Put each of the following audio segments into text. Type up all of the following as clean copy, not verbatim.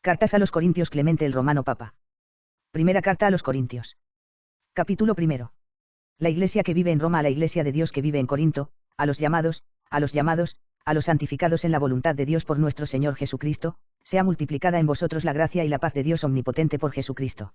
Cartas a los Corintios. Clemente el Romano Papa. Primera carta a los Corintios. Capítulo primero. La iglesia que vive en Roma a la iglesia de Dios que vive en Corinto, a los llamados, a los santificados en la voluntad de Dios por nuestro Señor Jesucristo, sea multiplicada en vosotros la gracia y la paz de Dios omnipotente por Jesucristo.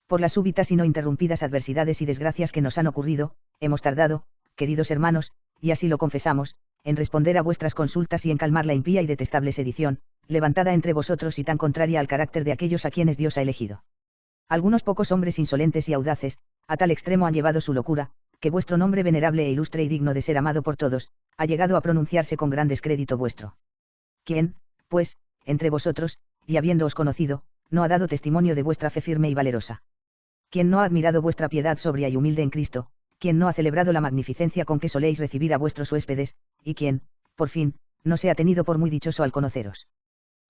Por las súbitas y no interrumpidas adversidades y desgracias que nos han ocurrido, hemos tardado, queridos hermanos, y así lo confesamos, en responder a vuestras consultas y en calmar la impía y detestable sedición, levantada entre vosotros y tan contraria al carácter de aquellos a quienes Dios ha elegido. Algunos pocos hombres insolentes y audaces, a tal extremo han llevado su locura, que vuestro nombre venerable e ilustre y digno de ser amado por todos, ha llegado a pronunciarse con gran descrédito vuestro. ¿Quién, pues, entre vosotros, y habiéndoos conocido, no ha dado testimonio de vuestra fe firme y valerosa? ¿Quién no ha admirado vuestra piedad sobria y humilde en Cristo? ¿Quién no ha celebrado la magnificencia con que soléis recibir a vuestros huéspedes? ¿Y quién, por fin, no se ha tenido por muy dichoso al conoceros?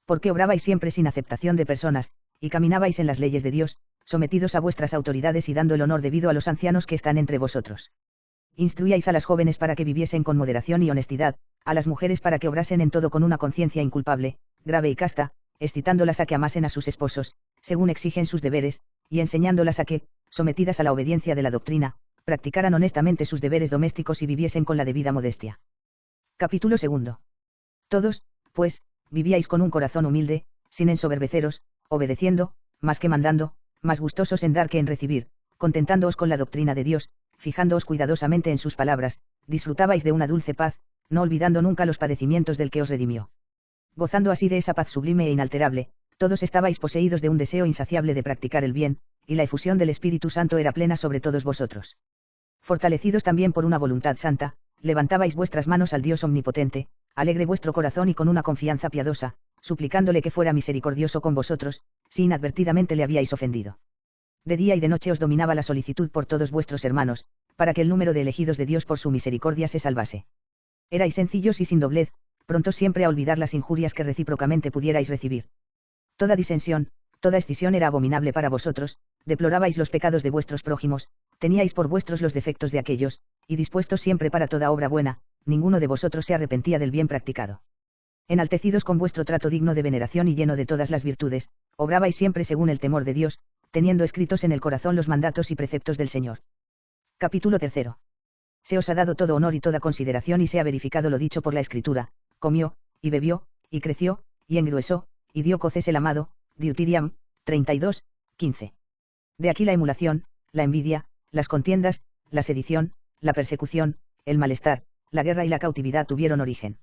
Porque obrabais siempre sin aceptación de personas, y caminabais en las leyes de Dios, sometidos a vuestras autoridades y dando el honor debido a los ancianos que están entre vosotros. Instruíais a las jóvenes para que viviesen con moderación y honestidad, a las mujeres para que obrasen en todo con una conciencia inculpable, grave y casta, excitándolas a que amasen a sus esposos, según exigen sus deberes, y enseñándolas a que, sometidas a la obediencia de la doctrina, practicaran honestamente sus deberes domésticos y viviesen con la debida modestia. Capítulo segundo. Todos, pues, vivíais con un corazón humilde, sin ensoberbeceros, obedeciendo, más que mandando, más gustosos en dar que en recibir, contentándoos con la doctrina de Dios, fijándoos cuidadosamente en sus palabras, disfrutabais de una dulce paz, no olvidando nunca los padecimientos del que os redimió. Gozando así de esa paz sublime e inalterable, todos estabais poseídos de un deseo insaciable de practicar el bien, y la efusión del Espíritu Santo era plena sobre todos vosotros. Fortalecidos también por una voluntad santa, levantabais vuestras manos al Dios omnipotente, alegre vuestro corazón y con una confianza piadosa, suplicándole que fuera misericordioso con vosotros, si inadvertidamente le habíais ofendido. De día y de noche os dominaba la solicitud por todos vuestros hermanos, para que el número de elegidos de Dios por su misericordia se salvase. Erais sencillos y sin doblez, prontos siempre a olvidar las injurias que recíprocamente pudierais recibir. Toda disensión, toda escisión era abominable para vosotros, deplorabais los pecados de vuestros prójimos, teníais por vuestros los defectos de aquellos, y dispuestos siempre para toda obra buena, ninguno de vosotros se arrepentía del bien practicado. Enaltecidos con vuestro trato digno de veneración y lleno de todas las virtudes, obrabais siempre según el temor de Dios, teniendo escritos en el corazón los mandatos y preceptos del Señor. Capítulo tercero. Se os ha dado todo honor y toda consideración y se ha verificado lo dicho por la Escritura: comió, y bebió, y creció, y engruesó, y dio coces el amado. Deuteriam 32, 15. De aquí la emulación, la envidia, las contiendas, la sedición, la persecución, el malestar, la guerra y la cautividad tuvieron origen.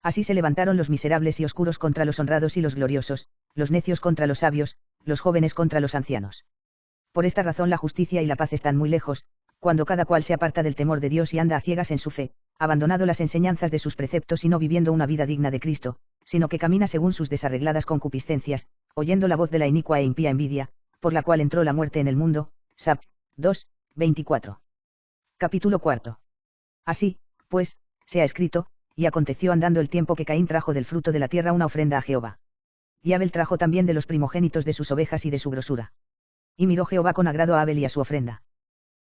Así se levantaron los miserables y oscuros contra los honrados y los gloriosos, los necios contra los sabios, los jóvenes contra los ancianos. Por esta razón la justicia y la paz están muy lejos, cuando cada cual se aparta del temor de Dios y anda a ciegas en su fe, abandonado las enseñanzas de sus preceptos y no viviendo una vida digna de Cristo, sino que camina según sus desarregladas concupiscencias, oyendo la voz de la inicua e impía envidia, por la cual entró la muerte en el mundo. Sap. 2, 24. Capítulo cuarto. Así, pues, se ha escrito: y aconteció andando el tiempo que Caín trajo del fruto de la tierra una ofrenda a Jehová. Y Abel trajo también de los primogénitos de sus ovejas y de su grosura. Y miró Jehová con agrado a Abel y a su ofrenda.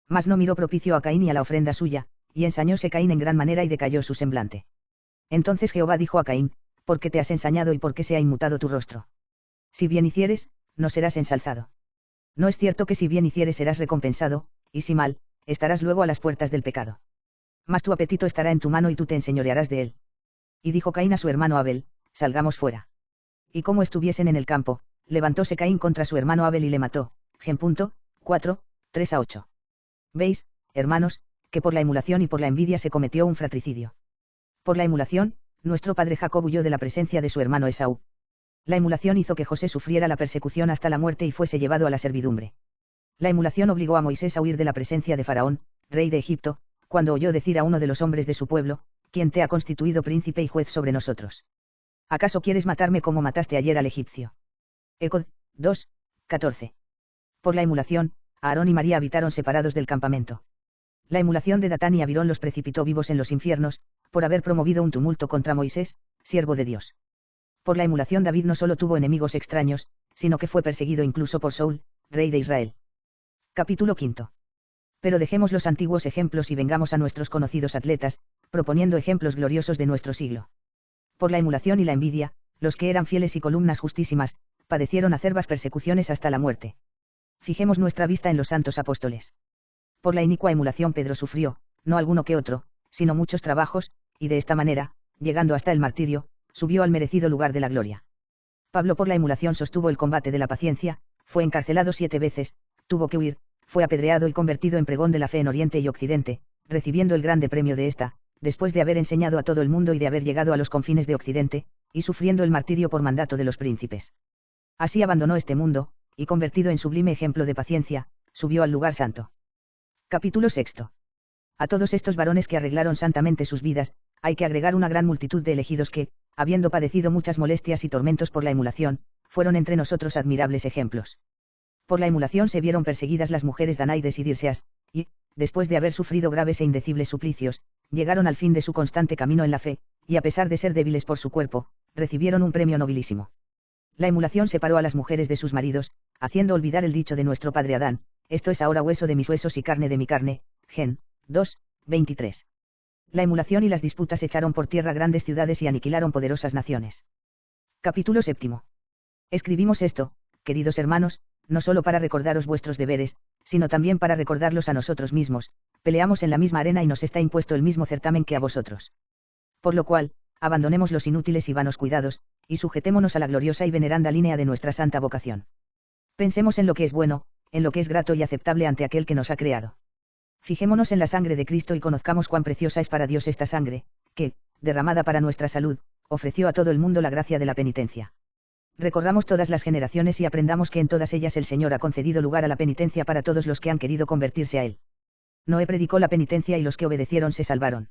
Mas no miró propicio a Caín y a la ofrenda suya, y ensañóse Caín en gran manera y decayó su semblante. Entonces Jehová dijo a Caín: ¿por qué te has ensañado y por qué se ha inmutado tu rostro? Si bien hicieres, no serás ensalzado. No es cierto que si bien hicieres serás recompensado, y si mal, estarás luego a las puertas del pecado. Mas tu apetito estará en tu mano y tú te enseñorearás de él. Y dijo Caín a su hermano Abel: salgamos fuera. Y como estuviesen en el campo, levantóse Caín contra su hermano Abel y le mató. Gen. 4, 3-8. Veis, hermanos, que por la emulación y por la envidia se cometió un fratricidio. Por la emulación, nuestro padre Jacob huyó de la presencia de su hermano Esaú. La emulación hizo que José sufriera la persecución hasta la muerte y fuese llevado a la servidumbre. La emulación obligó a Moisés a huir de la presencia de Faraón, rey de Egipto, cuando oyó decir a uno de los hombres de su pueblo: ¿quién te ha constituido príncipe y juez sobre nosotros? ¿Acaso quieres matarme como mataste ayer al egipcio? Ecod. 2, 14. Por la emulación, Aarón y María habitaron separados del campamento. La emulación de Datán y Abirón los precipitó vivos en los infiernos, por haber promovido un tumulto contra Moisés, siervo de Dios. Por la emulación David no solo tuvo enemigos extraños, sino que fue perseguido incluso por Saúl, rey de Israel. Capítulo quinto. Pero dejemos los antiguos ejemplos y vengamos a nuestros conocidos atletas, proponiendo ejemplos gloriosos de nuestro siglo. Por la emulación y la envidia, los que eran fieles y columnas justísimas, padecieron acerbas persecuciones hasta la muerte. Fijemos nuestra vista en los santos apóstoles. Por la inicua emulación Pedro sufrió, no alguno que otro, sino muchos trabajos, y de esta manera, llegando hasta el martirio, subió al merecido lugar de la gloria. Pablo por la emulación sostuvo el combate de la paciencia, fue encarcelado 7 veces, tuvo que huir, fue apedreado y convertido en pregón de la fe en Oriente y Occidente, recibiendo el grande premio de esta, después de haber enseñado a todo el mundo y de haber llegado a los confines de Occidente, y sufriendo el martirio por mandato de los príncipes. Así abandonó este mundo, y convertido en sublime ejemplo de paciencia, subió al lugar santo. Capítulo 6. A todos estos varones que arreglaron santamente sus vidas, hay que agregar una gran multitud de elegidos que, habiendo padecido muchas molestias y tormentos por la emulación, fueron entre nosotros admirables ejemplos. Por la emulación se vieron perseguidas las mujeres Danaides y Dirseas, y, después de haber sufrido graves e indecibles suplicios, llegaron al fin de su constante camino en la fe, y a pesar de ser débiles por su cuerpo, recibieron un premio nobilísimo. La emulación separó a las mujeres de sus maridos, haciendo olvidar el dicho de nuestro padre Adán, esto es ahora hueso de mis huesos y carne de mi carne, Gen. 2, 23. La emulación y las disputas echaron por tierra grandes ciudades y aniquilaron poderosas naciones. Capítulo 7. Escribimos esto, queridos hermanos, no solo para recordaros vuestros deberes, sino también para recordarlos a nosotros mismos, peleamos en la misma arena y nos está impuesto el mismo certamen que a vosotros. Por lo cual, abandonemos los inútiles y vanos cuidados, y sujetémonos a la gloriosa y veneranda línea de nuestra santa vocación. Pensemos en lo que es bueno, en lo que es grato y aceptable ante aquel que nos ha creado. Fijémonos en la sangre de Cristo y conozcamos cuán preciosa es para Dios esta sangre, que, derramada para nuestra salud, ofreció a todo el mundo la gracia de la penitencia. Recorramos todas las generaciones y aprendamos que en todas ellas el Señor ha concedido lugar a la penitencia para todos los que han querido convertirse a Él. Noé predicó la penitencia y los que obedecieron se salvaron.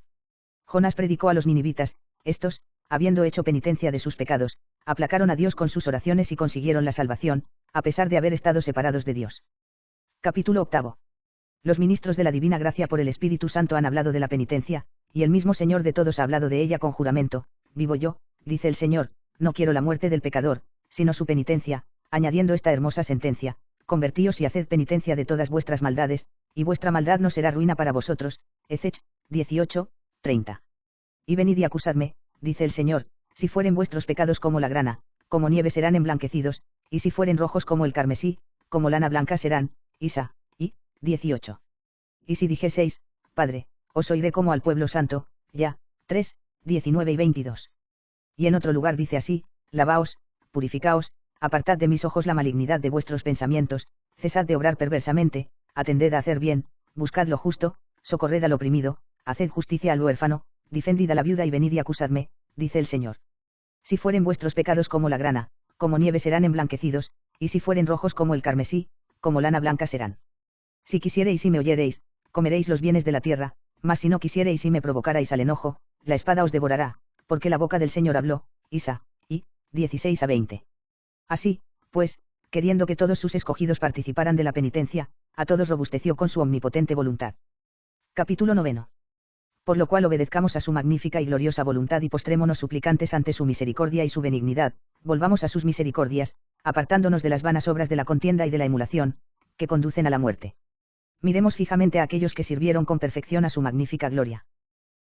Jonás predicó a los ninivitas, estos, habiendo hecho penitencia de sus pecados, aplacaron a Dios con sus oraciones y consiguieron la salvación, a pesar de haber estado separados de Dios. Capítulo 8. Los ministros de la divina gracia por el Espíritu Santo han hablado de la penitencia, y el mismo Señor de todos ha hablado de ella con juramento, vivo yo, dice el Señor, no quiero la muerte del pecador, sino su penitencia, añadiendo esta hermosa sentencia, convertíos y haced penitencia de todas vuestras maldades, y vuestra maldad no será ruina para vosotros, Ezech. 18, 30. Y venid y acusadme, dice el Señor, si fueren vuestros pecados como la grana, como nieve serán emblanquecidos, y si fueren rojos como el carmesí, como lana blanca serán, Isa. 18. Y si dijeseis, Padre, os oiré como al pueblo santo, ya. 3, 19 y 22. Y en otro lugar dice así, lavaos, purificaos, apartad de mis ojos la malignidad de vuestros pensamientos, cesad de obrar perversamente, atended a hacer bien, buscad lo justo, socorred al oprimido, haced justicia al huérfano, defendid a la viuda y venid y acusadme, dice el Señor. Si fueren vuestros pecados como la grana, como nieve serán emblanquecidos, y si fueren rojos como el carmesí, como lana blanca serán. Si quisiereis y me oyereis, comeréis los bienes de la tierra, mas si no quisiereis y me provocarais al enojo, la espada os devorará, porque la boca del Señor habló, Isa. 16 a 20. Así, pues, queriendo que todos sus escogidos participaran de la penitencia, a todos robusteció con su omnipotente voluntad. Capítulo 9. Por lo cual obedezcamos a su magnífica y gloriosa voluntad y postrémonos suplicantes ante su misericordia y su benignidad, volvamos a sus misericordias, apartándonos de las vanas obras de la contienda y de la emulación, que conducen a la muerte. Miremos fijamente a aquellos que sirvieron con perfección a su magnífica gloria.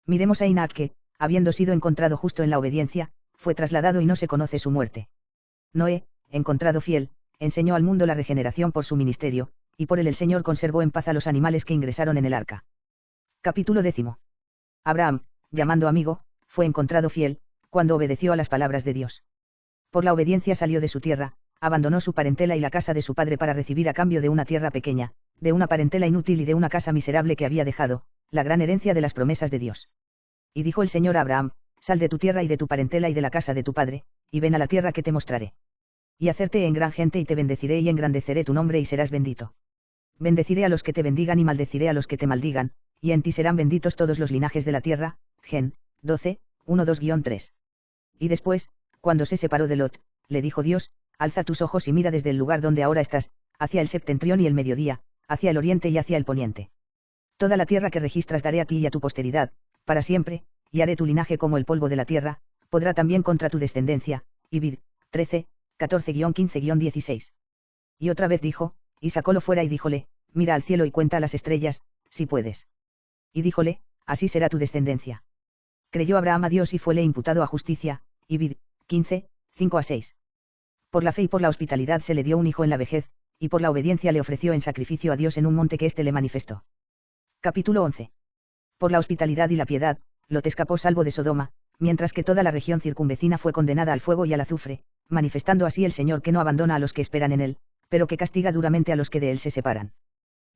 Miremos a Enoc que, habiendo sido encontrado justo en la obediencia, fue trasladado y no se conoce su muerte. Noé, encontrado fiel, enseñó al mundo la regeneración por su ministerio, y por él el Señor conservó en paz a los animales que ingresaron en el arca. Capítulo 10. Abraham, llamando amigo, fue encontrado fiel, cuando obedeció a las palabras de Dios. Por la obediencia salió de su tierra, abandonó su parentela y la casa de su padre para recibir a cambio de una tierra pequeña, de una parentela inútil y de una casa miserable que había dejado, la gran herencia de las promesas de Dios. Y dijo el Señor a Abraham, sal de tu tierra y de tu parentela y de la casa de tu padre, y ven a la tierra que te mostraré. Y hacerte en gran gente y te bendeciré y engrandeceré tu nombre y serás bendito. Bendeciré a los que te bendigan y maldeciré a los que te maldigan, y en ti serán benditos todos los linajes de la tierra. Gen. 12, 1-2-3. Y después, cuando se separó de Lot, le dijo Dios, alza tus ojos y mira desde el lugar donde ahora estás, hacia el septentrión y el mediodía, hacia el oriente y hacia el poniente. Toda la tierra que registras daré a ti y a tu posteridad, para siempre, y haré tu linaje como el polvo de la tierra, podrá también contra tu descendencia. Ibid. 13, 14-15-16. Y otra vez dijo, y sacólo fuera y díjole, mira al cielo y cuenta las estrellas, si puedes. Y díjole, así será tu descendencia. Creyó Abraham a Dios y fuele imputado a justicia. Ibid. 15, 5-6. Por la fe y por la hospitalidad se le dio un hijo en la vejez, y por la obediencia le ofreció en sacrificio a Dios en un monte que éste le manifestó. Capítulo 11. Por la hospitalidad y la piedad, Lot escapó salvo de Sodoma, mientras que toda la región circunvecina fue condenada al fuego y al azufre, manifestando así el Señor que no abandona a los que esperan en él, pero que castiga duramente a los que de él se separan.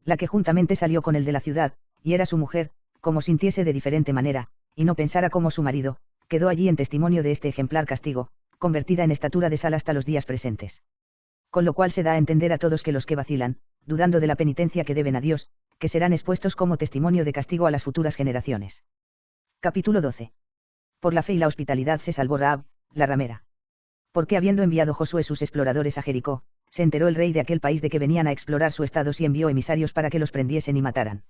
La que juntamente salió con él de la ciudad, y era su mujer, como sintiese de diferente manera, y no pensara como su marido, quedó allí en testimonio de este ejemplar castigo, convertida en estatura de sal hasta los días presentes. Con lo cual se da a entender a todos que los que vacilan, dudando de la penitencia que deben a Dios, que serán expuestos como testimonio de castigo a las futuras generaciones. Capítulo 12. Por la fe y la hospitalidad se salvó Rahab, la ramera. Porque habiendo enviado Josué sus exploradores a Jericó, se enteró el rey de aquel país de que venían a explorar su estado y envió emisarios para que los prendiesen y mataran.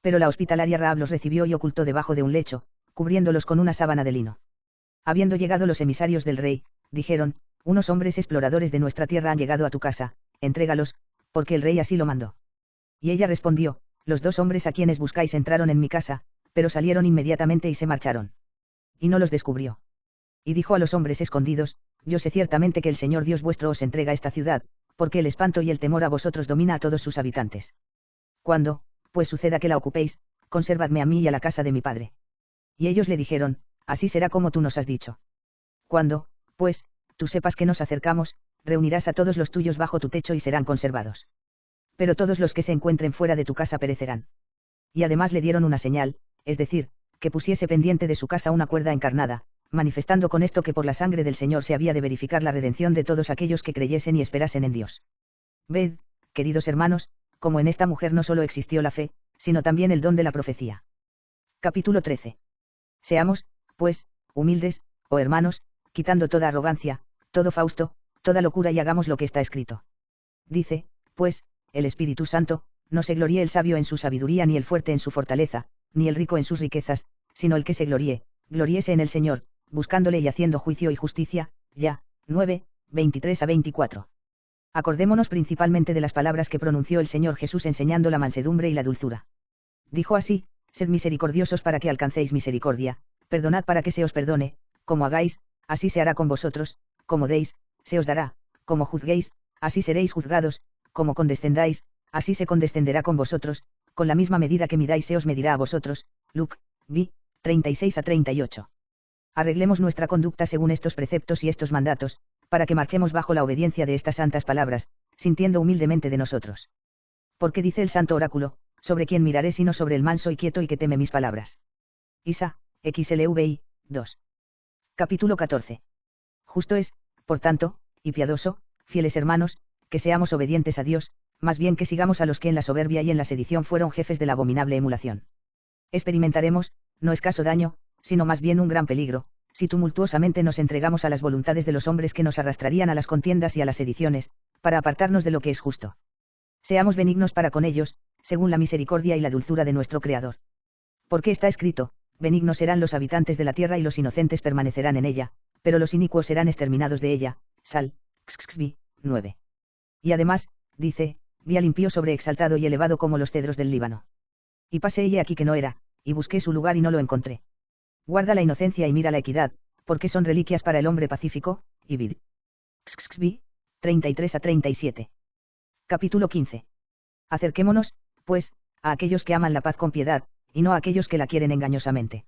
Pero la hospitalaria Rahab los recibió y ocultó debajo de un lecho, cubriéndolos con una sábana de lino. Habiendo llegado los emisarios del rey, dijeron, unos hombres exploradores de nuestra tierra han llegado a tu casa, entrégalos, porque el rey así lo mandó. Y ella respondió, los 2 hombres a quienes buscáis entraron en mi casa, pero salieron inmediatamente y se marcharon. Y no los descubrió. Y dijo a los hombres escondidos, yo sé ciertamente que el Señor Dios vuestro os entrega esta ciudad, porque el espanto y el temor a vosotros domina a todos sus habitantes. Cuando, pues suceda que la ocupéis, conservadme a mí y a la casa de mi padre. Y ellos le dijeron, así será como tú nos has dicho. Cuando, pues, tú sepas que nos acercamos, reunirás a todos los tuyos bajo tu techo y serán conservados. Pero todos los que se encuentren fuera de tu casa perecerán. Y además le dieron una señal, es decir, que pusiese pendiente de su casa una cuerda encarnada, manifestando con esto que por la sangre del Señor se había de verificar la redención de todos aquellos que creyesen y esperasen en Dios. Ved, queridos hermanos, como en esta mujer no solo existió la fe, sino también el don de la profecía. Capítulo 13. Seamos, pues, humildes, oh hermanos, quitando toda arrogancia, todo fausto, toda locura y hagamos lo que está escrito. Dice, pues, el Espíritu Santo, no se gloríe el sabio en su sabiduría ni el fuerte en su fortaleza, ni el rico en sus riquezas, sino el que se gloríese en el Señor, buscándole y haciendo juicio y justicia. Ya, 9, 23-24. Acordémonos principalmente de las palabras que pronunció el Señor Jesús enseñando la mansedumbre y la dulzura. Dijo así, sed misericordiosos para que alcancéis misericordia, perdonad para que se os perdone, como hagáis, así se hará con vosotros, como deis, se os dará, como juzguéis, así seréis juzgados, como condescendáis, así se condescenderá con vosotros, con la misma medida que midáis se os medirá a vosotros. Luc. Vi. 36-38. Arreglemos nuestra conducta según estos preceptos y estos mandatos, para que marchemos bajo la obediencia de estas santas palabras, sintiendo humildemente de nosotros. Porque dice el santo oráculo, sobre quién miraré sino sobre el manso y quieto y que teme mis palabras. Isa. XLVI. 2. Capítulo 14. Justo es, por tanto, y piadoso, fieles hermanos, que seamos obedientes a Dios, más bien que sigamos a los que en la soberbia y en la sedición fueron jefes de la abominable emulación. Experimentaremos, no escaso daño, sino más bien un gran peligro, si tumultuosamente nos entregamos a las voluntades de los hombres que nos arrastrarían a las contiendas y a las sediciones, para apartarnos de lo que es justo. Seamos benignos para con ellos, según la misericordia y la dulzura de nuestro Creador. Porque está escrito, benignos serán los habitantes de la tierra y los inocentes permanecerán en ella, pero los inicuos serán exterminados de ella. Sal. XXV. 9. Y además, dice, vi al impío sobreexaltado y elevado como los cedros del Líbano. Y pasé ella aquí que no era, y busqué su lugar y no lo encontré. Guarda la inocencia y mira la equidad, porque son reliquias para el hombre pacífico. Y vid. XXV. 33-37. Capítulo 15. Acerquémonos, pues, a aquellos que aman la paz con piedad, y no a aquellos que la quieren engañosamente.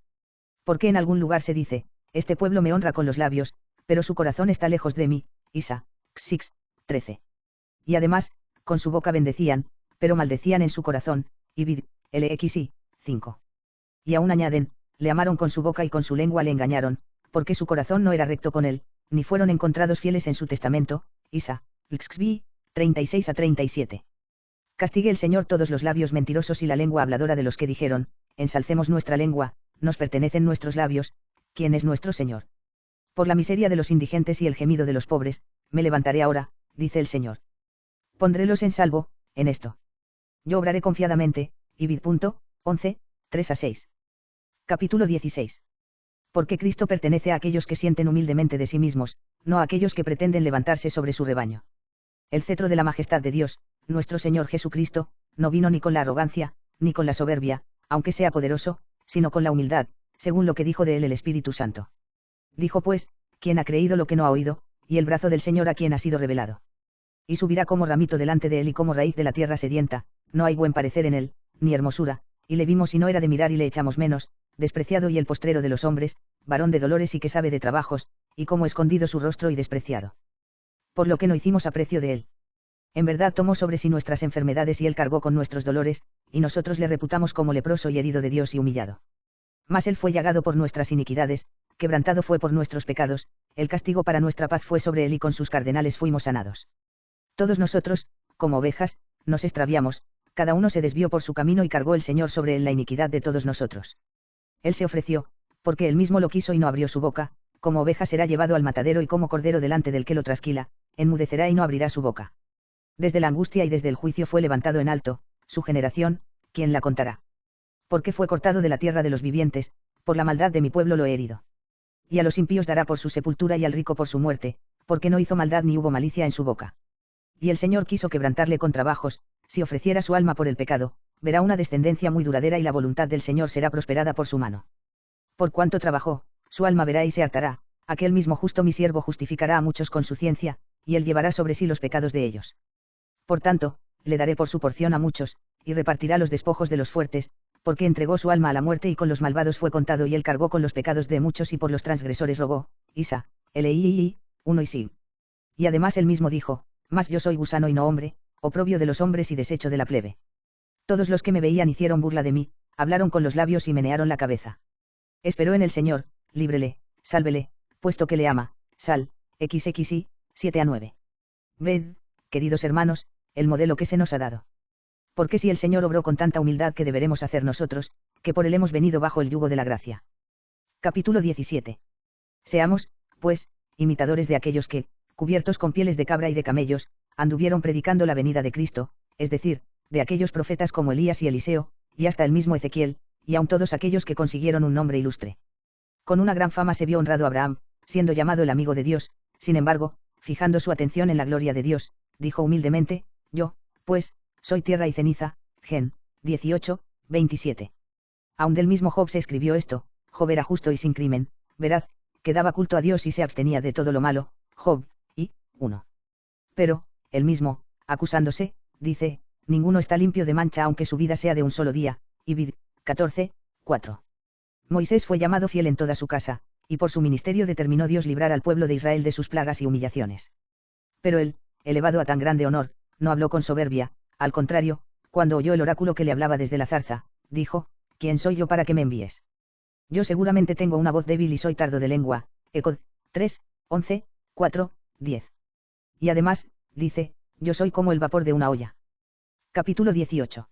Porque en algún lugar se dice, este pueblo me honra con los labios, pero su corazón está lejos de mí. Isa. Xix. 13. Y además, con su boca bendecían, pero maldecían en su corazón. Y vid. LXI. 5. Y aún añaden, le amaron con su boca y con su lengua le engañaron, porque su corazón no era recto con él, ni fueron encontrados fieles en su testamento. Isa. XXV. 36-37. Castigue el Señor todos los labios mentirosos y la lengua habladora de los que dijeron, ensalcemos nuestra lengua, nos pertenecen nuestros labios. ¿Quién es nuestro Señor? Por la miseria de los indigentes y el gemido de los pobres, me levantaré ahora, dice el Señor. Pondrélos en salvo, en esto. Yo obraré confiadamente. Y vid. 11, 3-6. Capítulo 16. Porque Cristo pertenece a aquellos que sienten humildemente de sí mismos, no a aquellos que pretenden levantarse sobre su rebaño. El cetro de la majestad de Dios, nuestro Señor Jesucristo, no vino ni con la arrogancia, ni con la soberbia, aunque sea poderoso, sino con la humildad, según lo que dijo de él el Espíritu Santo. Dijo pues, ¿quién ha creído lo que no ha oído? y el brazo del Señor a quien ha sido revelado. Y subirá como ramito delante de él y como raíz de la tierra sedienta, no hay buen parecer en él, ni hermosura, y le vimos y no era de mirar y le echamos menos, despreciado y el postrero de los hombres, varón de dolores y que sabe de trabajos, y como escondido su rostro y despreciado. Por lo que no hicimos aprecio de él. En verdad tomó sobre sí nuestras enfermedades y él cargó con nuestros dolores, y nosotros le reputamos como leproso y herido de Dios y humillado. Mas él fue llagado por nuestras iniquidades, quebrantado fue por nuestros pecados, el castigo para nuestra paz fue sobre él y con sus cardenales fuimos sanados. Todos nosotros, como ovejas, nos extraviamos, cada uno se desvió por su camino y cargó el Señor sobre él la iniquidad de todos nosotros. Él se ofreció, porque él mismo lo quiso y no abrió su boca, como oveja será llevado al matadero y como cordero delante del que lo trasquila, enmudecerá y no abrirá su boca. Desde la angustia y desde el juicio fue levantado en alto, su generación, ¿quién la contará? Porque fue cortado de la tierra de los vivientes, por la maldad de mi pueblo lo he herido. Y a los impíos dará por su sepultura y al rico por su muerte, porque no hizo maldad ni hubo malicia en su boca. Y el Señor quiso quebrantarle con trabajos, si ofreciera su alma por el pecado, verá una descendencia muy duradera y la voluntad del Señor será prosperada por su mano. Por cuanto trabajó, su alma verá y se hartará, aquel mismo justo mi siervo justificará a muchos con su ciencia, y él llevará sobre sí los pecados de ellos. Por tanto, le daré por su porción a muchos, y repartirá los despojos de los fuertes, porque entregó su alma a la muerte y con los malvados fue contado y él cargó con los pecados de muchos y por los transgresores rogó. Isa, Lii, 1 y sí. Y además él mismo dijo, mas yo soy gusano y no hombre, oprobio de los hombres y desecho de la plebe. Todos los que me veían hicieron burla de mí, hablaron con los labios y menearon la cabeza. Esperó en el Señor, líbrele, sálvele, puesto que le ama. Sal, XXI, 7-9. Ved, queridos hermanos, el modelo que se nos ha dado. Porque si el Señor obró con tanta humildad, ¿qué deberemos hacer nosotros, que por él hemos venido bajo el yugo de la gracia? Capítulo 17. Seamos, pues, imitadores de aquellos que, cubiertos con pieles de cabra y de camellos, anduvieron predicando la venida de Cristo, es decir, de aquellos profetas como Elías y Eliseo, y hasta el mismo Ezequiel, y aun todos aquellos que consiguieron un nombre ilustre. Con una gran fama se vio honrado Abraham, siendo llamado el amigo de Dios, sin embargo, fijando su atención en la gloria de Dios, dijo humildemente, yo, pues, soy tierra y ceniza. Gen. 18, 27. Aun del mismo Job se escribió esto: Job era justo y sin crimen, veraz, que daba culto a Dios y se abstenía de todo lo malo. Job, y 1. Pero, él mismo, acusándose, dice, ninguno está limpio de mancha aunque su vida sea de un solo día. Vid. 14, 4. Moisés fue llamado fiel en toda su casa, y por su ministerio determinó Dios librar al pueblo de Israel de sus plagas y humillaciones. Pero él, elevado a tan grande honor, no habló con soberbia, al contrario, cuando oyó el oráculo que le hablaba desde la zarza, dijo, ¿quién soy yo para que me envíes? Yo seguramente tengo una voz débil y soy tardo de lengua. Ecod. 3, 11, 4, 10. Y además, dice, yo soy como el vapor de una olla. Capítulo 18.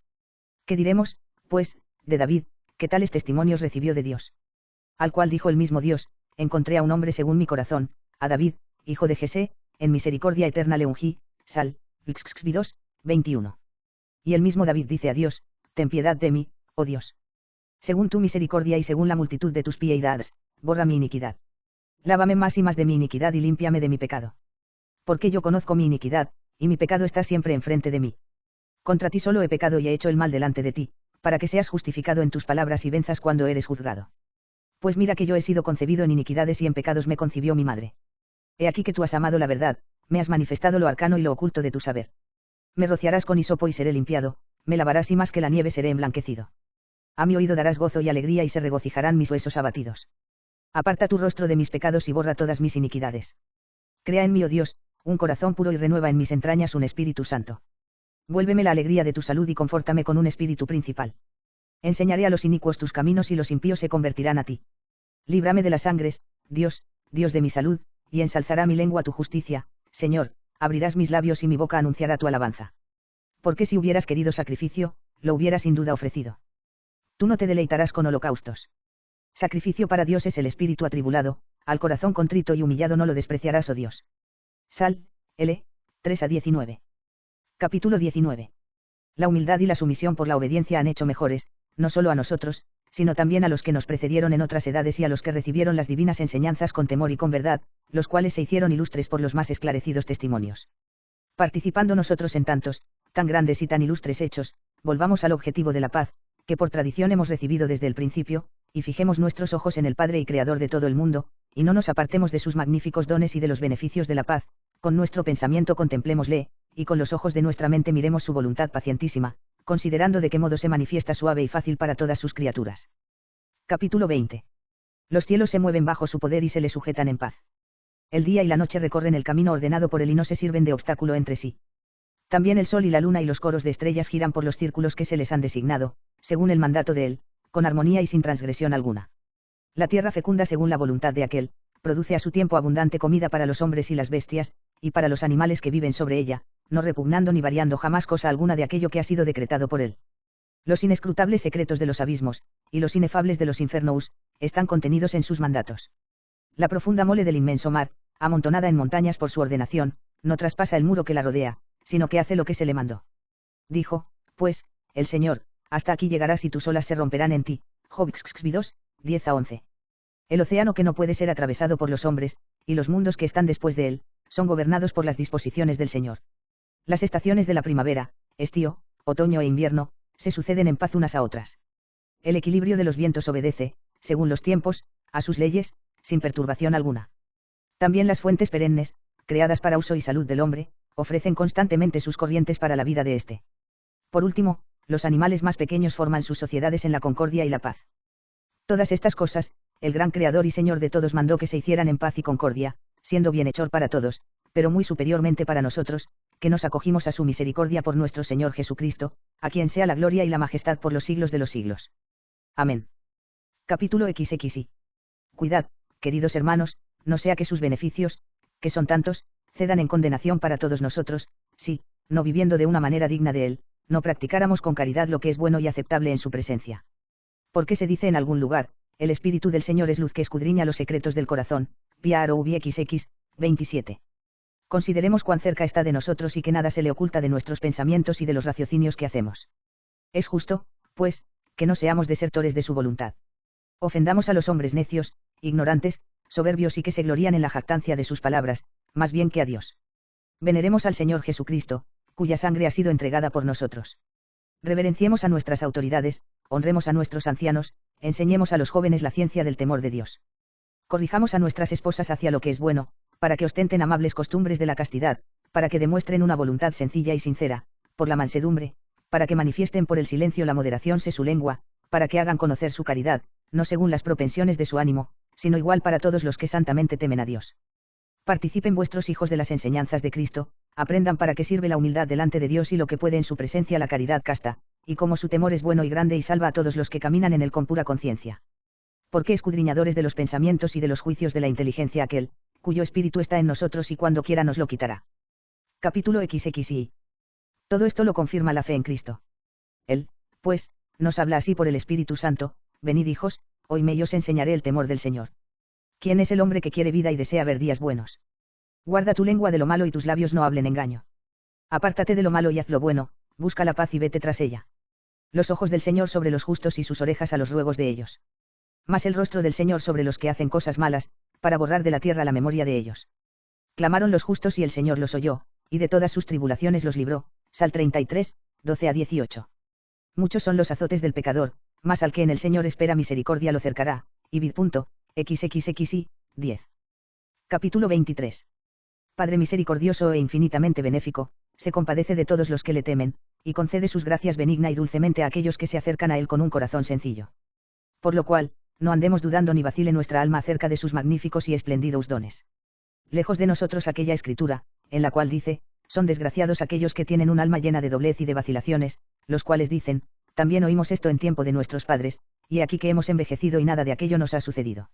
¿Qué diremos, pues, de David, que tales testimonios recibió de Dios? Al cual dijo el mismo Dios, encontré a un hombre según mi corazón, a David, hijo de Jesé, en misericordia eterna le ungí. Sal. 2, 21. Y el mismo David dice a Dios, ten piedad de mí, oh Dios. Según tu misericordia y según la multitud de tus piedades, borra mi iniquidad. Lávame más y más de mi iniquidad y límpiame de mi pecado. Porque yo conozco mi iniquidad, y mi pecado está siempre enfrente de mí. Contra ti solo he pecado y he hecho el mal delante de ti, para que seas justificado en tus palabras y venzas cuando eres juzgado. Pues mira que yo he sido concebido en iniquidades y en pecados me concibió mi madre. He aquí que tú has amado la verdad, me has manifestado lo arcano y lo oculto de tu saber. Me rociarás con hisopo y seré limpiado, me lavarás y más que la nieve seré emblanquecido. A mi oído darás gozo y alegría y se regocijarán mis huesos abatidos. Aparta tu rostro de mis pecados y borra todas mis iniquidades. Crea en mí, oh Dios, un corazón puro y renueva en mis entrañas un espíritu santo. Vuélveme la alegría de tu salud y confórtame con un espíritu principal. Enseñaré a los inicuos tus caminos y los impíos se convertirán a ti. Líbrame de las sangres, Dios, Dios de mi salud, y ensalzará mi lengua tu justicia, Señor, abrirás mis labios y mi boca anunciará tu alabanza. Porque si hubieras querido sacrificio, lo hubieras sin duda ofrecido. Tú no te deleitarás con holocaustos. Sacrificio para Dios es el espíritu atribulado, al corazón contrito y humillado no lo despreciarás, oh Dios. Sal, L. 3-19. Capítulo 19. La humildad y la sumisión por la obediencia han hecho mejores, no solo a nosotros, sino también a los que nos precedieron en otras edades y a los que recibieron las divinas enseñanzas con temor y con verdad, los cuales se hicieron ilustres por los más esclarecidos testimonios. Participando nosotros en tantos, tan grandes y tan ilustres hechos, volvamos al objetivo de la paz, que por tradición hemos recibido desde el principio, y fijemos nuestros ojos en el Padre y Creador de todo el mundo, y no nos apartemos de sus magníficos dones y de los beneficios de la paz, con nuestro pensamiento contemplémosle, y con los ojos de nuestra mente miremos su voluntad pacientísima, considerando de qué modo se manifiesta suave y fácil para todas sus criaturas. Capítulo 20. Los cielos se mueven bajo su poder y se le sujetan en paz. El día y la noche recorren el camino ordenado por él y no se sirven de obstáculo entre sí. También el sol y la luna y los coros de estrellas giran por los círculos que se les han designado, según el mandato de él, con armonía y sin transgresión alguna. La tierra fecunda según la voluntad de aquel, produce a su tiempo abundante comida para los hombres y las bestias, y para los animales que viven sobre ella, no repugnando ni variando jamás cosa alguna de aquello que ha sido decretado por él. Los inescrutables secretos de los abismos, y los inefables de los infernos, están contenidos en sus mandatos. La profunda mole del inmenso mar, amontonada en montañas por su ordenación, no traspasa el muro que la rodea, sino que hace lo que se le mandó. Dijo, pues, el Señor, hasta aquí llegarás y tus olas se romperán en ti. Job 2, 10-11. El océano que no puede ser atravesado por los hombres, y los mundos que están después de él, son gobernados por las disposiciones del Señor. Las estaciones de la primavera, estío, otoño e invierno, se suceden en paz unas a otras. El equilibrio de los vientos obedece, según los tiempos, a sus leyes, sin perturbación alguna. También las fuentes perennes, creadas para uso y salud del hombre, ofrecen constantemente sus corrientes para la vida de éste. Por último, los animales más pequeños forman sus sociedades en la concordia y la paz. Todas estas cosas, el gran Creador y Señor de todos mandó que se hicieran en paz y concordia, siendo bienhechor para todos, pero muy superiormente para nosotros, que nos acogimos a su misericordia por nuestro Señor Jesucristo, a quien sea la gloria y la majestad por los siglos de los siglos. Amén. Capítulo XXI. Cuidad, queridos hermanos, no sea que sus beneficios, que son tantos, cedan en condenación para todos nosotros, si, no viviendo de una manera digna de él, no practicáramos con caridad lo que es bueno y aceptable en su presencia. Porque se dice en algún lugar, el Espíritu del Señor es luz que escudriña los secretos del corazón, Piarovxx, 27. Consideremos cuán cerca está de nosotros y que nada se le oculta de nuestros pensamientos y de los raciocinios que hacemos. Es justo, pues, que no seamos desertores de su voluntad. Ofendamos a los hombres necios, ignorantes, soberbios y que se glorían en la jactancia de sus palabras, más bien que a Dios. Veneremos al Señor Jesucristo, cuya sangre ha sido entregada por nosotros. Reverenciemos a nuestras autoridades, honremos a nuestros ancianos, enseñemos a los jóvenes la ciencia del temor de Dios. Corrijamos a nuestras esposas hacia lo que es bueno, para que ostenten amables costumbres de la castidad, para que demuestren una voluntad sencilla y sincera, por la mansedumbre, para que manifiesten por el silencio la moderación de su lengua, para que hagan conocer su caridad, no según las propensiones de su ánimo, sino igual para todos los que santamente temen a Dios. Participen vuestros hijos de las enseñanzas de Cristo, aprendan para qué sirve la humildad delante de Dios y lo que puede en su presencia la caridad casta, y como su temor es bueno y grande y salva a todos los que caminan en él con pura conciencia. Porque escudriñadores de los pensamientos y de los juicios de la inteligencia aquel, cuyo espíritu está en nosotros y cuando quiera nos lo quitará. Capítulo XXI. Todo esto lo confirma la fe en Cristo. Él, pues, nos habla así por el Espíritu Santo: venid hijos, oíme y os enseñaré el temor del Señor. ¿Quién es el hombre que quiere vida y desea ver días buenos? Guarda tu lengua de lo malo y tus labios no hablen engaño. Apártate de lo malo y haz lo bueno, busca la paz y vete tras ella. Los ojos del Señor sobre los justos y sus orejas a los ruegos de ellos. Mas el rostro del Señor sobre los que hacen cosas malas, para borrar de la tierra la memoria de ellos. Clamaron los justos y el Señor los oyó, y de todas sus tribulaciones los libró. Sal 33, 12-18. Muchos son los azotes del pecador, mas al que en el Señor espera misericordia lo cercará. Y xxxi, 10. Capítulo 23. Padre misericordioso e infinitamente benéfico, se compadece de todos los que le temen, y concede sus gracias benigna y dulcemente a aquellos que se acercan a él con un corazón sencillo. Por lo cual, no andemos dudando ni vacile nuestra alma acerca de sus magníficos y esplendidos dones. Lejos de nosotros aquella escritura, en la cual dice: son desgraciados aquellos que tienen un alma llena de doblez y de vacilaciones, los cuales dicen: también oímos esto en tiempo de nuestros padres, y aquí que hemos envejecido y nada de aquello nos ha sucedido.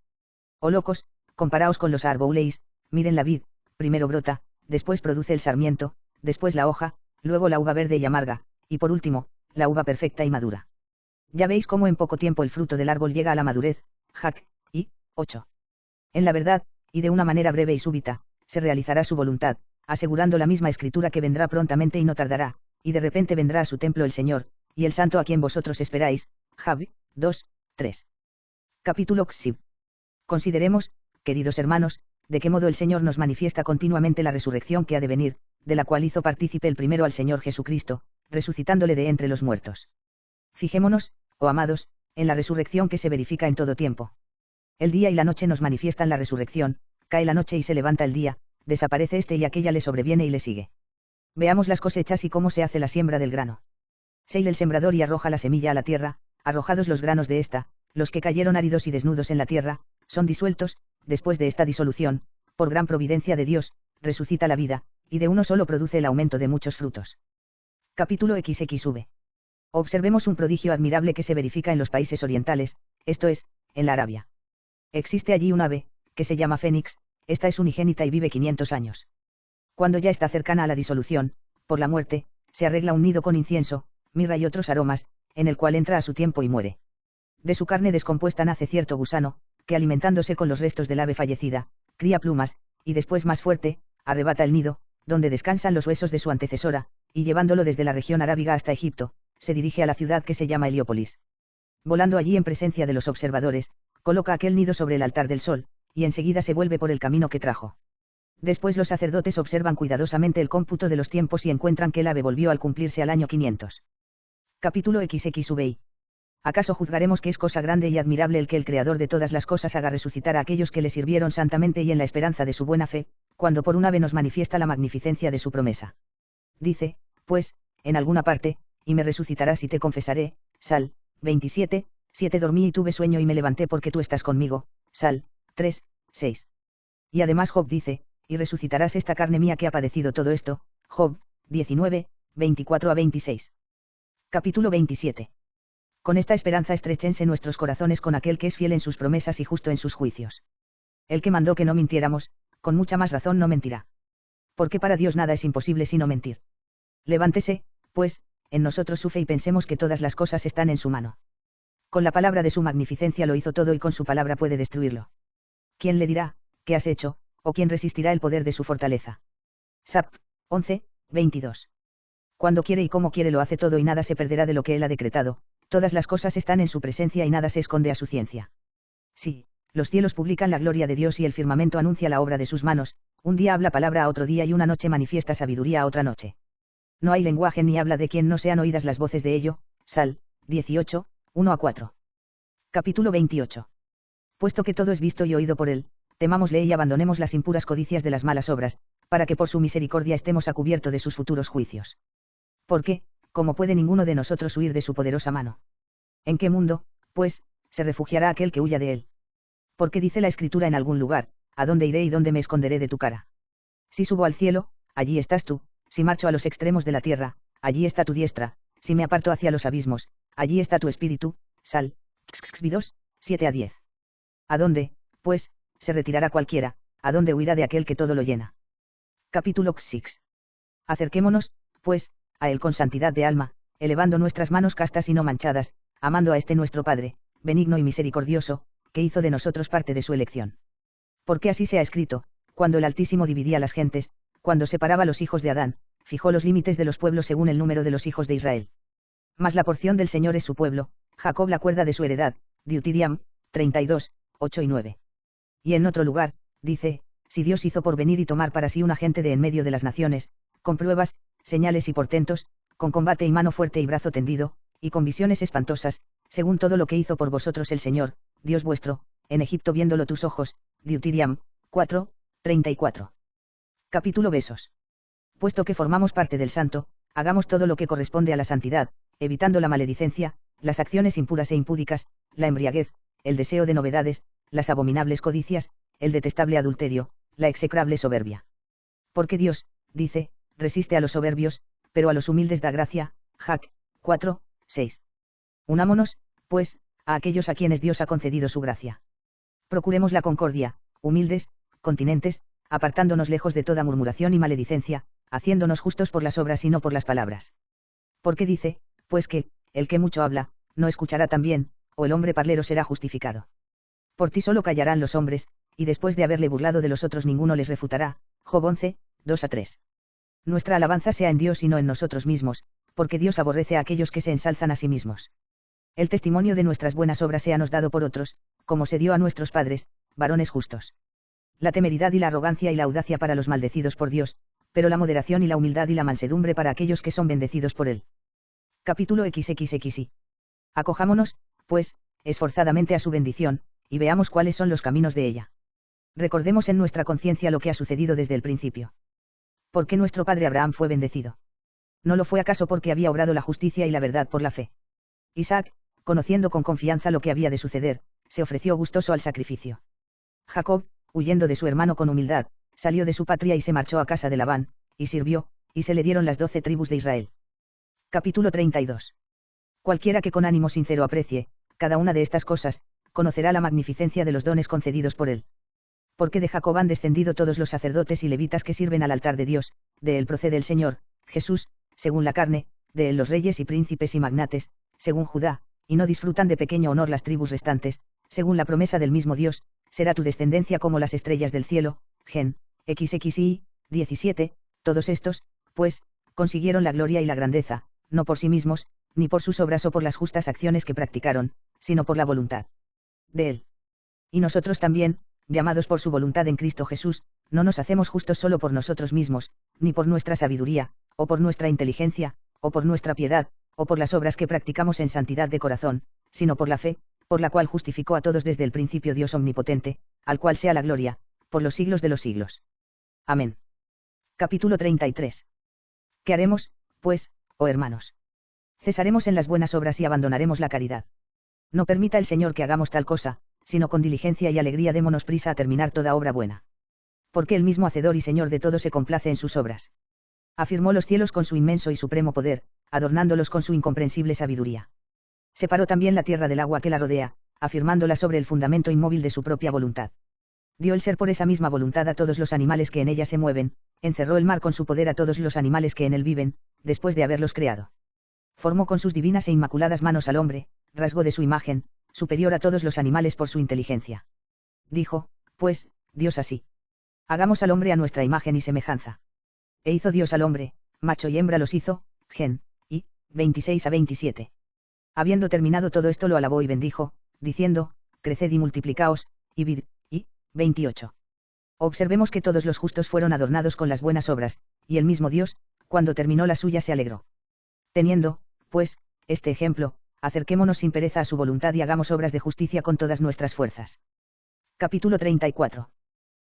Oh locos, comparaos con los árboles, miren la vid, primero brota, después produce el sarmiento, después la hoja, luego la uva verde y amarga, y por último, la uva perfecta y madura. Ya veis cómo en poco tiempo el fruto del árbol llega a la madurez. Jac. Y 8. En la verdad, y de una manera breve y súbita, se realizará su voluntad, asegurando la misma escritura que vendrá prontamente y no tardará, y de repente vendrá a su templo el Señor, y el Santo a quien vosotros esperáis. Job 2, 3. Capítulo XI. Consideremos, queridos hermanos, de qué modo el Señor nos manifiesta continuamente la resurrección que ha de venir, de la cual hizo partícipe el primero al Señor Jesucristo, resucitándole de entre los muertos. Fijémonos, oh amados, en la resurrección que se verifica en todo tiempo. El día y la noche nos manifiestan la resurrección, cae la noche y se levanta el día, desaparece este y aquella le sobreviene y le sigue. Veamos las cosechas y cómo se hace la siembra del grano. Se hila el sembrador y arroja la semilla a la tierra, arrojados los granos de esta, los que cayeron áridos y desnudos en la tierra, son disueltos, después de esta disolución, por gran providencia de Dios, resucita la vida, y de uno solo produce el aumento de muchos frutos. Capítulo XXV. Observemos un prodigio admirable que se verifica en los países orientales, esto es, en la Arabia. Existe allí un ave, que se llama Fénix, esta es unigénita y vive 500 años. Cuando ya está cercana a la disolución, por la muerte, se arregla un nido con incienso, mirra y otros aromas, en el cual entra a su tiempo y muere. De su carne descompuesta nace cierto gusano, que alimentándose con los restos del ave fallecida, cría plumas, y después más fuerte, arrebata el nido, donde descansan los huesos de su antecesora, y llevándolo desde la región arábiga hasta Egipto, se dirige a la ciudad que se llama Heliópolis. Volando allí en presencia de los observadores, coloca aquel nido sobre el altar del sol, y enseguida se vuelve por el camino que trajo. Después los sacerdotes observan cuidadosamente el cómputo de los tiempos y encuentran que el ave volvió al cumplirse al año 500. Capítulo XXVI. ¿Acaso juzgaremos que es cosa grande y admirable el que el Creador de todas las cosas haga resucitar a aquellos que le sirvieron santamente y en la esperanza de su buena fe, cuando por un ave nos manifiesta la magnificencia de su promesa? Dice, pues, en alguna parte, y me resucitarás y te confesaré, Sal, 27, 7 dormí y tuve sueño y me levanté porque tú estás conmigo, Sal, 3, 6. Y además Job dice, y resucitarás esta carne mía que ha padecido todo esto, Job, 19, 24 a 26. Capítulo 27. Con esta esperanza estrechense nuestros corazones con aquel que es fiel en sus promesas y justo en sus juicios. El que mandó que no mintiéramos, con mucha más razón no mentirá. Porque para Dios nada es imposible sino mentir. Levántese, pues, en nosotros su fe y pensemos que todas las cosas están en su mano. Con la palabra de su magnificencia lo hizo todo y con su palabra puede destruirlo. ¿Quién le dirá, qué has hecho, o quién resistirá el poder de su fortaleza? Sap. 11, 22. Cuando quiere y como quiere lo hace todo y nada se perderá de lo que él ha decretado, todas las cosas están en su presencia y nada se esconde a su ciencia. Sí, los cielos publican la gloria de Dios y el firmamento anuncia la obra de sus manos, un día habla palabra a otro día y una noche manifiesta sabiduría a otra noche. No hay lenguaje ni habla de quien no sean oídas las voces de ello, Sal, 18, 1 a 4. Capítulo 28. Puesto que todo es visto y oído por él, temámosle y abandonemos las impuras codicias de las malas obras, para que por su misericordia estemos a cubierto de sus futuros juicios. Porque, ¿cómo puede ninguno de nosotros huir de su poderosa mano? ¿En qué mundo, pues, se refugiará aquel que huya de él? Porque dice la Escritura en algún lugar, ¿a dónde iré y dónde me esconderé de tu cara? Si subo al cielo, allí estás tú, si marcho a los extremos de la tierra, allí está tu diestra, si me aparto hacia los abismos, allí está tu espíritu, Sal, 2, 7 a 10. ¿A dónde, pues, se retirará cualquiera, a dónde huirá de aquel que todo lo llena? Capítulo 6. Acerquémonos, pues, a él con santidad de alma, elevando nuestras manos castas y no manchadas, amando a este nuestro Padre, benigno y misericordioso, que hizo de nosotros parte de su elección. Porque así se ha escrito, cuando el Altísimo dividía las gentes, cuando separaba los hijos de Adán, fijó los límites de los pueblos según el número de los hijos de Israel. Mas la porción del Señor es su pueblo, Jacob la cuerda de su heredad, Deuteronomio 32, 8 y 9. Y en otro lugar, dice, si Dios hizo por venir y tomar para sí una gente de en medio de las naciones, con pruebas, señales y portentos, con combate y mano fuerte y brazo tendido, y con visiones espantosas, según todo lo que hizo por vosotros el Señor, Dios vuestro, en Egipto viéndolo tus ojos, Deuteronomio 4, 34. Capítulo Besos. Puesto que formamos parte del santo, hagamos todo lo que corresponde a la santidad, evitando la maledicencia, las acciones impuras e impúdicas, la embriaguez, el deseo de novedades, las abominables codicias, el detestable adulterio, la execrable soberbia. Porque Dios, dice, resiste a los soberbios, pero a los humildes da gracia, Jac. 4, 6. Unámonos, pues, a aquellos a quienes Dios ha concedido su gracia. Procuremos la concordia, humildes, continentes, apartándonos lejos de toda murmuración y maledicencia, haciéndonos justos por las obras y no por las palabras. Porque dice, pues que, el que mucho habla, no escuchará también, o el hombre parlero será justificado. Por ti solo callarán los hombres, y después de haberle burlado de los otros ninguno les refutará, Job 11, 2 a 3. Nuestra alabanza sea en Dios y no en nosotros mismos, porque Dios aborrece a aquellos que se ensalzan a sí mismos. El testimonio de nuestras buenas obras sea nos dado por otros, como se dio a nuestros padres, varones justos. La temeridad y la arrogancia y la audacia para los maldecidos por Dios, pero la moderación y la humildad y la mansedumbre para aquellos que son bendecidos por él. Capítulo XXXI. Acojámonos, pues, esforzadamente a su bendición, y veamos cuáles son los caminos de ella. Recordemos en nuestra conciencia lo que ha sucedido desde el principio. ¿Por qué nuestro padre Abraham fue bendecido? ¿No lo fue acaso porque había obrado la justicia y la verdad por la fe? Isaac, conociendo con confianza lo que había de suceder, se ofreció gustoso al sacrificio. Jacob, huyendo de su hermano con humildad, salió de su patria y se marchó a casa de Labán, y sirvió, y se le dieron las 12 tribus de Israel. Capítulo 32. Cualquiera que con ánimo sincero aprecie cada una de estas cosas, conocerá la magnificencia de los dones concedidos por él. Porque de Jacob han descendido todos los sacerdotes y levitas que sirven al altar de Dios, de él procede el Señor, Jesús, según la carne, de él los reyes y príncipes y magnates, según Judá, y no disfrutan de pequeño honor las tribus restantes, según la promesa del mismo Dios, será tu descendencia como las estrellas del cielo. Gen. XXI, 17, todos estos, pues, consiguieron la gloria y la grandeza, no por sí mismos, ni por sus obras o por las justas acciones que practicaron, sino por la voluntad de él. Y nosotros también, llamados por su voluntad en Cristo Jesús, no nos hacemos justos solo por nosotros mismos, ni por nuestra sabiduría, o por nuestra inteligencia, o por nuestra piedad, o por las obras que practicamos en santidad de corazón, sino por la fe, por la cual justificó a todos desde el principio Dios omnipotente, al cual sea la gloria, por los siglos de los siglos. Amén. Capítulo 33. ¿Qué haremos, pues, oh hermanos? Cesaremos en las buenas obras y abandonaremos la caridad. No permita el Señor que hagamos tal cosa, sino con diligencia y alegría démonos prisa a terminar toda obra buena. Porque el mismo Hacedor y Señor de todo se complace en sus obras. Afirmó los cielos con su inmenso y supremo poder, adornándolos con su incomprensible sabiduría. Separó también la tierra del agua que la rodea, afirmándola sobre el fundamento inmóvil de su propia voluntad. Dio el ser por esa misma voluntad a todos los animales que en ella se mueven, encerró el mar con su poder a todos los animales que en él viven, después de haberlos creado. Formó con sus divinas e inmaculadas manos al hombre, rasgó de su imagen, superior a todos los animales por su inteligencia. Dijo, pues, Dios así. Hagamos al hombre a nuestra imagen y semejanza. E hizo Dios al hombre, macho y hembra los hizo. Gen. Y, 26-27. Habiendo terminado todo esto lo alabó y bendijo, diciendo, creced y multiplicaos, y vid, y, 28. Observemos que todos los justos fueron adornados con las buenas obras, y el mismo Dios, cuando terminó la suya se alegró. Teniendo, pues, este ejemplo, acerquémonos sin pereza a su voluntad y hagamos obras de justicia con todas nuestras fuerzas. Capítulo 34.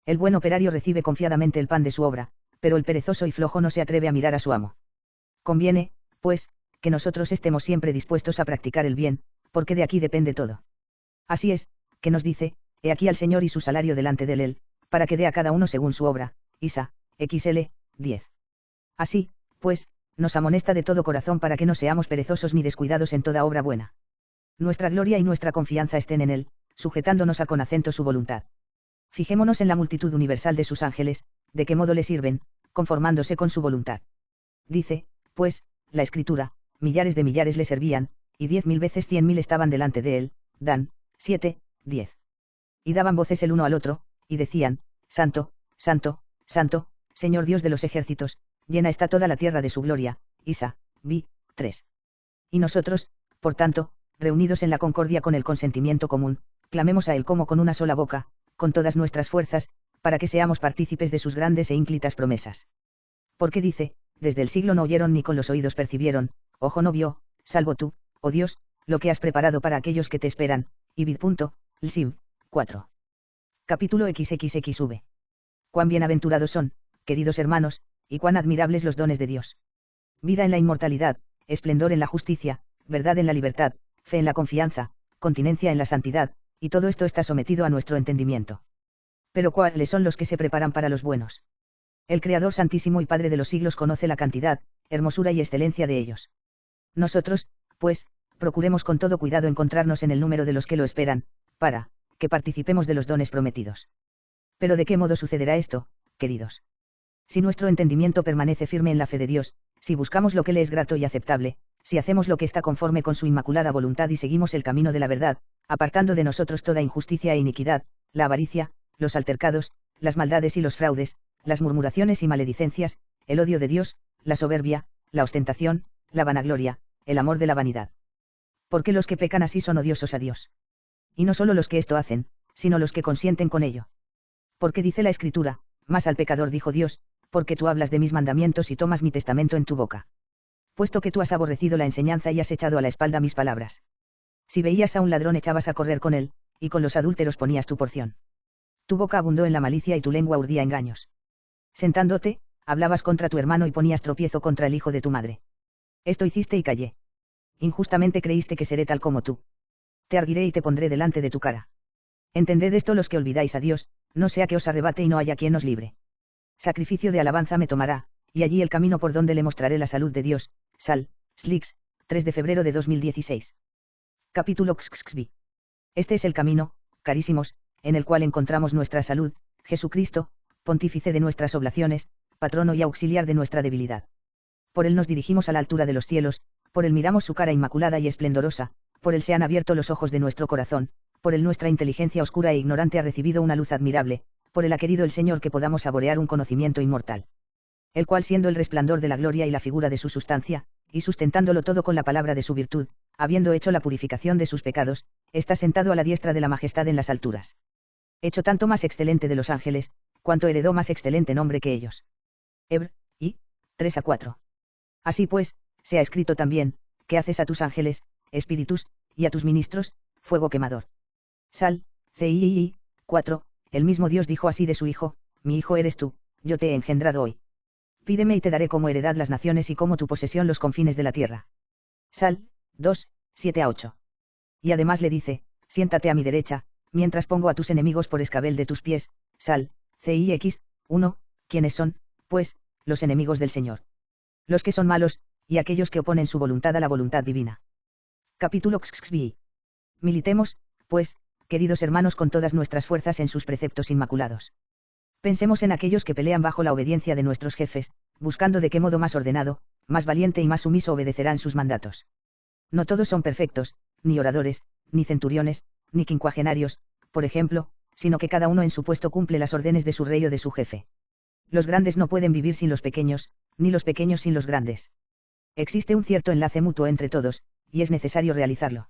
El buen operario recibe confiadamente el pan de su obra, pero el perezoso y flojo no se atreve a mirar a su amo. Conviene, pues, que nosotros estemos siempre dispuestos a practicar el bien, porque de aquí depende todo. Así es, que nos dice, he aquí al Señor y su salario delante de él, para que dé a cada uno según su obra. Isa, XL, 10. Así, pues, nos amonesta de todo corazón para que no seamos perezosos ni descuidados en toda obra buena. Nuestra gloria y nuestra confianza estén en él, sujetándonos a con acento su voluntad. Fijémonos en la multitud universal de sus ángeles, de qué modo le sirven, conformándose con su voluntad. Dice, pues, la Escritura, millares de millares le servían, y 10.000 veces 100.000 estaban delante de él. Dan, 7, 10. Y daban voces el uno al otro, y decían, Santo, Santo, Santo, Señor Dios de los ejércitos, llena está toda la tierra de su gloria. Isa, vi, 3. Y nosotros, por tanto, reunidos en la concordia con el consentimiento común, clamemos a él como con una sola boca, con todas nuestras fuerzas, para que seamos partícipes de sus grandes e ínclitas promesas. Porque dice, desde el siglo no oyeron ni con los oídos percibieron, ojo no vio, salvo tú, oh Dios, lo que has preparado para aquellos que te esperan. Y vid. Lsiv, 4. Capítulo XXXV. Cuán bienaventurados son, queridos hermanos, y cuán admirables los dones de Dios. Vida en la inmortalidad, esplendor en la justicia, verdad en la libertad, fe en la confianza, continencia en la santidad, y todo esto está sometido a nuestro entendimiento. Pero ¿cuáles son los que se preparan para los buenos? El Creador Santísimo y Padre de los siglos conoce la cantidad, hermosura y excelencia de ellos. Nosotros, pues, procuremos con todo cuidado encontrarnos en el número de los que lo esperan, para que participemos de los dones prometidos. Pero ¿de qué modo sucederá esto, queridos? Si nuestro entendimiento permanece firme en la fe de Dios, si buscamos lo que le es grato y aceptable, si hacemos lo que está conforme con su inmaculada voluntad y seguimos el camino de la verdad, apartando de nosotros toda injusticia e iniquidad, la avaricia, los altercados, las maldades y los fraudes, las murmuraciones y maledicencias, el odio de Dios, la soberbia, la ostentación, la vanagloria, el amor de la vanidad. Porque los que pecan así son odiosos a Dios. Y no solo los que esto hacen, sino los que consienten con ello. Porque dice la Escritura, mas al pecador dijo Dios, porque tú hablas de mis mandamientos y tomas mi testamento en tu boca. Puesto que tú has aborrecido la enseñanza y has echado a la espalda mis palabras. Si veías a un ladrón echabas a correr con él, y con los adúlteros ponías tu porción. Tu boca abundó en la malicia y tu lengua urdía engaños. Sentándote, hablabas contra tu hermano y ponías tropiezo contra el hijo de tu madre. Esto hiciste y callé. Injustamente creíste que seré tal como tú. Te arguiré y te pondré delante de tu cara. Entended esto los que olvidáis a Dios, no sea que os arrebate y no haya quien os libre. Sacrificio de alabanza me tomará, y allí el camino por donde le mostraré la salud de Dios. Sal, Slicks, 3 de febrero de 2016. Capítulo XXV. Este es el camino, carísimos, en el cual encontramos nuestra salud, Jesucristo, pontífice de nuestras oblaciones, patrono y auxiliar de nuestra debilidad. Por él nos dirigimos a la altura de los cielos, por él miramos su cara inmaculada y esplendorosa, por él se han abierto los ojos de nuestro corazón, por él nuestra inteligencia oscura e ignorante ha recibido una luz admirable, por él ha querido el Señor que podamos saborear un conocimiento inmortal. El cual siendo el resplandor de la gloria y la figura de su sustancia, y sustentándolo todo con la palabra de su virtud, habiendo hecho la purificación de sus pecados, está sentado a la diestra de la majestad en las alturas. Hecho tanto más excelente de los ángeles, cuanto heredó más excelente nombre que ellos. Hebr. I. 3-4. Así pues, se ha escrito también, que haces a tus ángeles, espíritus, y a tus ministros, fuego quemador. Sal, CII. 4. El mismo Dios dijo así de su Hijo, mi Hijo eres tú, yo te he engendrado hoy. Pídeme y te daré como heredad las naciones y como tu posesión los confines de la tierra. Sal, 2, 7-8. Y además le dice, siéntate a mi derecha, mientras pongo a tus enemigos por escabel de tus pies. Sal, CIX. 1. ¿Quiénes son, pues, los enemigos del Señor? Los que son malos, y aquellos que oponen su voluntad a la voluntad divina. Capítulo XXV. Militemos, pues, queridos hermanos, con todas nuestras fuerzas en sus preceptos inmaculados. Pensemos en aquellos que pelean bajo la obediencia de nuestros jefes, buscando de qué modo más ordenado, más valiente y más sumiso obedecerán sus mandatos. No todos son perfectos, ni oradores, ni centuriones, ni quincuagenarios, por ejemplo, sino que cada uno en su puesto cumple las órdenes de su rey o de su jefe. Los grandes no pueden vivir sin los pequeños, ni los pequeños sin los grandes. Existe un cierto enlace mutuo entre todos, y es necesario realizarlo.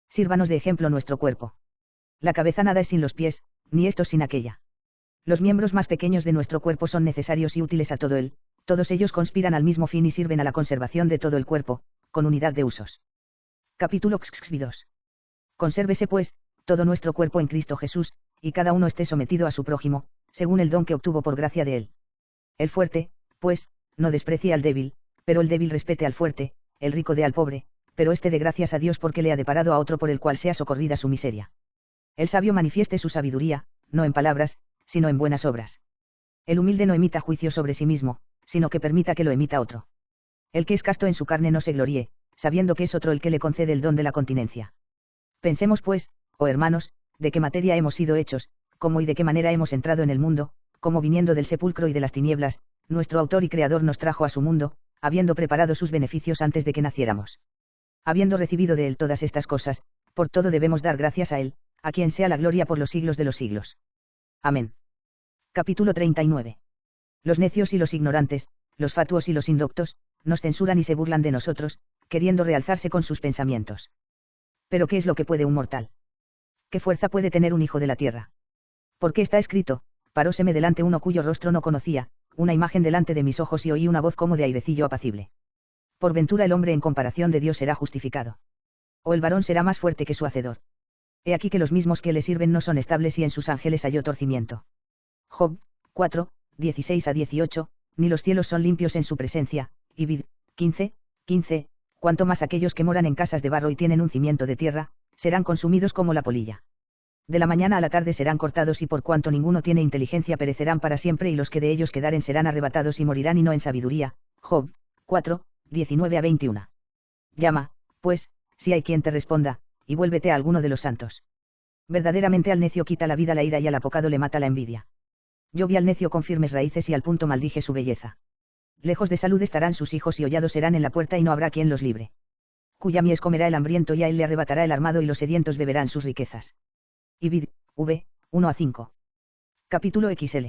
Sírvanos de ejemplo nuestro cuerpo. La cabeza nada es sin los pies, ni estos sin aquella. Los miembros más pequeños de nuestro cuerpo son necesarios y útiles a todo él, todos ellos conspiran al mismo fin y sirven a la conservación de todo el cuerpo, con unidad de usos. Capítulo XXII. Consérvese pues, todo nuestro cuerpo en Cristo Jesús, y cada uno esté sometido a su prójimo, según el don que obtuvo por gracia de él. El fuerte, pues, no desprecie al débil, pero el débil respete al fuerte, el rico dé al pobre, pero éste dé gracias a Dios porque le ha deparado a otro por el cual sea socorrida su miseria. El sabio manifieste su sabiduría, no en palabras, sino en buenas obras. El humilde no emita juicio sobre sí mismo, sino que permita que lo emita otro. El que es casto en su carne no se gloríe, sabiendo que es otro el que le concede el don de la continencia. Pensemos pues, oh hermanos, de qué materia hemos sido hechos, cómo y de qué manera hemos entrado en el mundo, como viniendo del sepulcro y de las tinieblas, nuestro autor y creador nos trajo a su mundo, habiendo preparado sus beneficios antes de que naciéramos. Habiendo recibido de él todas estas cosas, por todo debemos dar gracias a él, a quien sea la gloria por los siglos de los siglos. Amén. Capítulo 39. Los necios y los ignorantes, los fatuos y los indoctos, nos censuran y se burlan de nosotros, queriendo realzarse con sus pensamientos. Pero ¿qué es lo que puede un mortal? ¿Qué fuerza puede tener un hijo de la tierra? Porque está escrito, paróseme delante uno cuyo rostro no conocía, una imagen delante de mis ojos y oí una voz como de airecillo apacible. Por ventura el hombre en comparación de Dios será justificado. O el varón será más fuerte que su hacedor. He aquí que los mismos que le sirven no son estables y en sus ángeles halló torcimiento. Job 4, 16-18, ni los cielos son limpios en su presencia, y vid. 15, 15, cuanto más aquellos que moran en casas de barro y tienen un cimiento de tierra, serán consumidos como la polilla. De la mañana a la tarde serán cortados y por cuanto ninguno tiene inteligencia perecerán para siempre y los que de ellos quedaren serán arrebatados y morirán y no en sabiduría. Job 4, 19-21. Llama, pues, si hay quien te responda, y vuélvete a alguno de los santos. Verdaderamente al necio quita la vida la ira y al apocado le mata la envidia. Yo vi al necio con firmes raíces y al punto maldije su belleza. Lejos de salud estarán sus hijos y hollados serán en la puerta y no habrá quien los libre. Cuya mies comerá el hambriento y a él le arrebatará el armado y los sedientos beberán sus riquezas. Y vid. V. 1-5. Capítulo XL.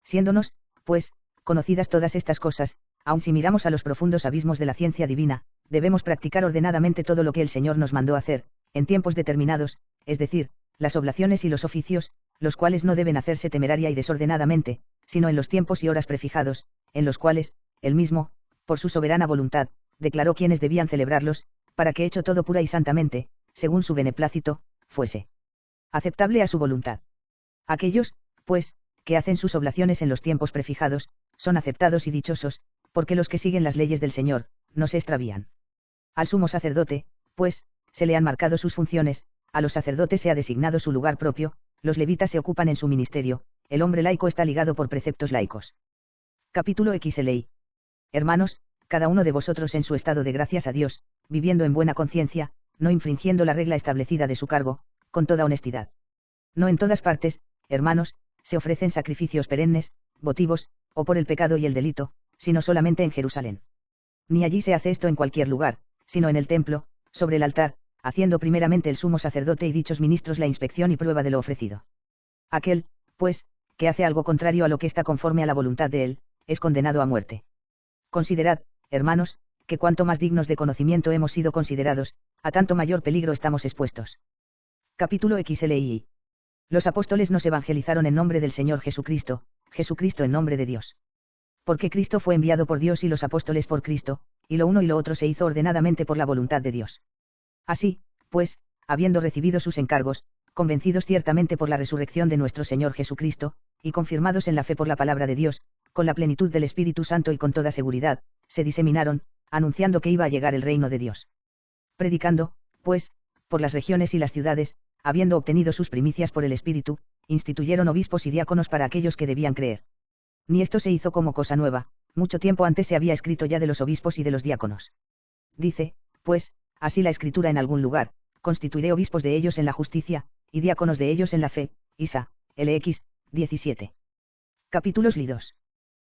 Siéndonos, pues, conocidas todas estas cosas, aun si miramos a los profundos abismos de la ciencia divina, debemos practicar ordenadamente todo lo que el Señor nos mandó hacer, en tiempos determinados, es decir, las oblaciones y los oficios, los cuales no deben hacerse temeraria y desordenadamente, sino en los tiempos y horas prefijados, en los cuales, él mismo, por su soberana voluntad, declaró quienes debían celebrarlos, para que hecho todo pura y santamente, según su beneplácito, fuese aceptable a su voluntad. Aquellos, pues, que hacen sus oblaciones en los tiempos prefijados, son aceptados y dichosos, porque los que siguen las leyes del Señor, no se extravían. Al sumo sacerdote, pues, se le han marcado sus funciones, a los sacerdotes se ha designado su lugar propio, los levitas se ocupan en su ministerio, el hombre laico está ligado por preceptos laicos. Capítulo XLI. Hermanos, cada uno de vosotros en su estado de gracias a Dios, viviendo en buena conciencia, no infringiendo la regla establecida de su cargo, con toda honestidad. No en todas partes, hermanos, se ofrecen sacrificios perennes, votivos, o por el pecado y el delito, sino solamente en Jerusalén. Ni allí se hace esto en cualquier lugar, sino en el templo, sobre el altar, haciendo primeramente el sumo sacerdote y dichos ministros la inspección y prueba de lo ofrecido. Aquel, pues, que hace algo contrario a lo que está conforme a la voluntad de él, es condenado a muerte. Considerad, hermanos, que cuanto más dignos de conocimiento hemos sido considerados, a tanto mayor peligro estamos expuestos. Capítulo XLI. Los apóstoles nos evangelizaron en nombre del Señor Jesucristo, Jesucristo en nombre de Dios. Porque Cristo fue enviado por Dios y los apóstoles por Cristo, y lo uno y lo otro se hizo ordenadamente por la voluntad de Dios. Así, pues, habiendo recibido sus encargos, convencidos ciertamente por la resurrección de nuestro Señor Jesucristo, y confirmados en la fe por la palabra de Dios, con la plenitud del Espíritu Santo y con toda seguridad, se diseminaron, anunciando que iba a llegar el reino de Dios. Predicando, pues, por las regiones y las ciudades, habiendo obtenido sus primicias por el Espíritu, instituyeron obispos y diáconos para aquellos que debían creer. Ni esto se hizo como cosa nueva, mucho tiempo antes se había escrito ya de los obispos y de los diáconos. Dice, pues, así la Escritura en algún lugar, constituiré obispos de ellos en la justicia, y diáconos de ellos en la fe, Isa, LX, 17. Capítulos Lidos.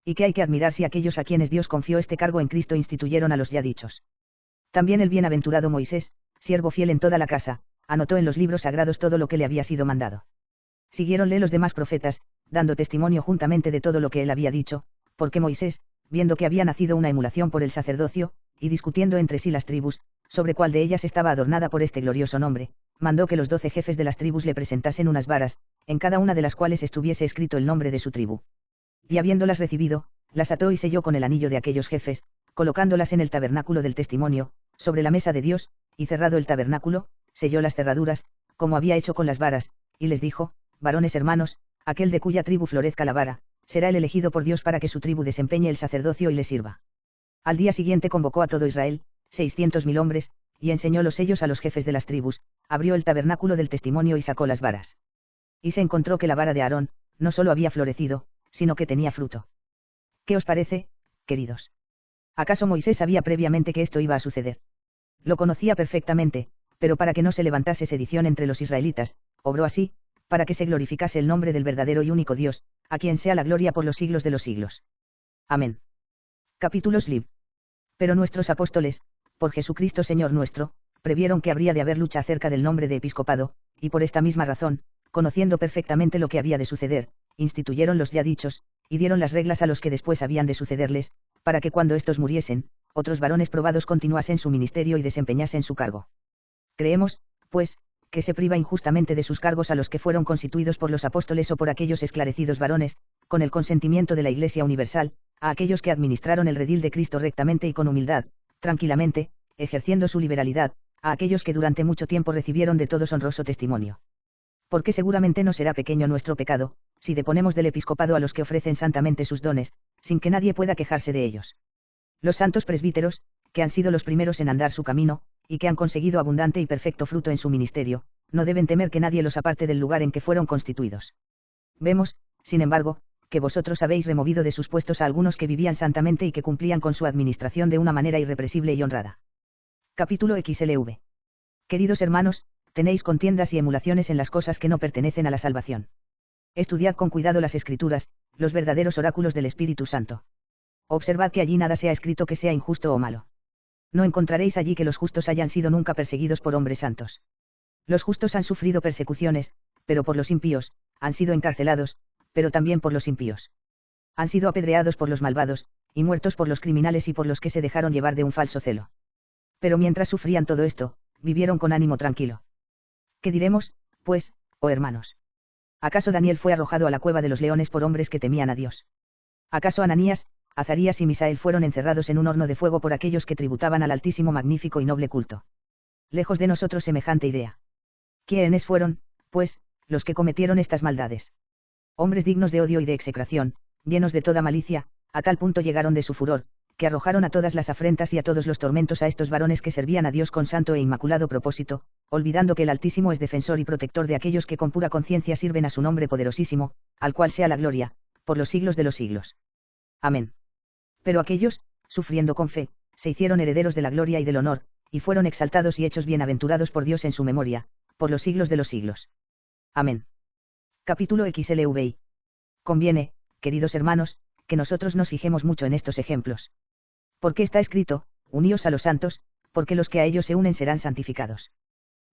Y que hay que admirar si aquellos a quienes Dios confió este cargo en Cristo instituyeron a los ya dichos. También el bienaventurado Moisés, siervo fiel en toda la casa, anotó en los libros sagrados todo lo que le había sido mandado. Siguiéronle los demás profetas, dando testimonio juntamente de todo lo que él había dicho, porque Moisés, viendo que había nacido una emulación por el sacerdocio, y discutiendo entre sí las tribus, sobre cuál de ellas estaba adornada por este glorioso nombre, mandó que los 12 jefes de las tribus le presentasen unas varas, en cada una de las cuales estuviese escrito el nombre de su tribu. Y habiéndolas recibido, las ató y selló con el anillo de aquellos jefes, colocándolas en el tabernáculo del testimonio, sobre la mesa de Dios, y cerrado el tabernáculo, selló las cerraduras, como había hecho con las varas, y les dijo, varones hermanos, aquel de cuya tribu florezca la vara, será el elegido por Dios para que su tribu desempeñe el sacerdocio y le sirva. Al día siguiente convocó a todo Israel, 600.000 hombres, y enseñó los sellos a los jefes de las tribus, abrió el tabernáculo del testimonio y sacó las varas. Y se encontró que la vara de Aarón, no solo había florecido, sino que tenía fruto. ¿Qué os parece, queridos? ¿Acaso Moisés sabía previamente que esto iba a suceder? Lo conocía perfectamente, pero para que no se levantase sedición entre los israelitas, obró así, para que se glorificase el nombre del verdadero y único Dios, a quien sea la gloria por los siglos de los siglos. Amén. Capítulos Lib. Pero nuestros apóstoles, por Jesucristo Señor nuestro, previeron que habría de haber lucha acerca del nombre de episcopado, y por esta misma razón, conociendo perfectamente lo que había de suceder, instituyeron los ya dichos, y dieron las reglas a los que después habían de sucederles, para que cuando éstos muriesen, otros varones probados continuasen su ministerio y desempeñasen su cargo. Creemos, pues, que se priva injustamente de sus cargos a los que fueron constituidos por los apóstoles o por aquellos esclarecidos varones, con el consentimiento de la Iglesia Universal, a aquellos que administraron el redil de Cristo rectamente y con humildad, tranquilamente, ejerciendo su liberalidad, a aquellos que durante mucho tiempo recibieron de todos honroso testimonio. Porque seguramente no será pequeño nuestro pecado, si deponemos del episcopado a los que ofrecen santamente sus dones, sin que nadie pueda quejarse de ellos. Los santos presbíteros, que han sido los primeros en andar su camino, y que han conseguido abundante y perfecto fruto en su ministerio, no deben temer que nadie los aparte del lugar en que fueron constituidos. Vemos, sin embargo, que vosotros habéis removido de sus puestos a algunos que vivían santamente y que cumplían con su administración de una manera irrepresible y honrada. Capítulo XLV. Queridos hermanos, tenéis contiendas y emulaciones en las cosas que no pertenecen a la salvación. Estudiad con cuidado las Escrituras, los verdaderos oráculos del Espíritu Santo. Observad que allí nada sea escrito que sea injusto o malo. No encontraréis allí que los justos hayan sido nunca perseguidos por hombres santos. Los justos han sufrido persecuciones, pero por los impíos, han sido encarcelados, pero también por los impíos. Han sido apedreados por los malvados, y muertos por los criminales y por los que se dejaron llevar de un falso celo. Pero mientras sufrían todo esto, vivieron con ánimo tranquilo. ¿Qué diremos, pues, oh hermanos? ¿Acaso Daniel fue arrojado a la cueva de los leones por hombres que temían a Dios? ¿Acaso Ananías, Azarías y Misael fueron encerrados en un horno de fuego por aquellos que tributaban al Altísimo magnífico y noble culto? Lejos de nosotros semejante idea. ¿Quiénes fueron, pues, los que cometieron estas maldades? Hombres dignos de odio y de execración, llenos de toda malicia, a tal punto llegaron de su furor, que arrojaron a todas las afrentas y a todos los tormentos a estos varones que servían a Dios con santo e inmaculado propósito, olvidando que el Altísimo es defensor y protector de aquellos que con pura conciencia sirven a su nombre poderosísimo, al cual sea la gloria, por los siglos de los siglos. Amén. Pero aquellos, sufriendo con fe, se hicieron herederos de la gloria y del honor, y fueron exaltados y hechos bienaventurados por Dios en su memoria, por los siglos de los siglos. Amén. Capítulo XLVI. Conviene, queridos hermanos, que nosotros nos fijemos mucho en estos ejemplos. Porque está escrito, uníos a los santos, porque los que a ellos se unen serán santificados.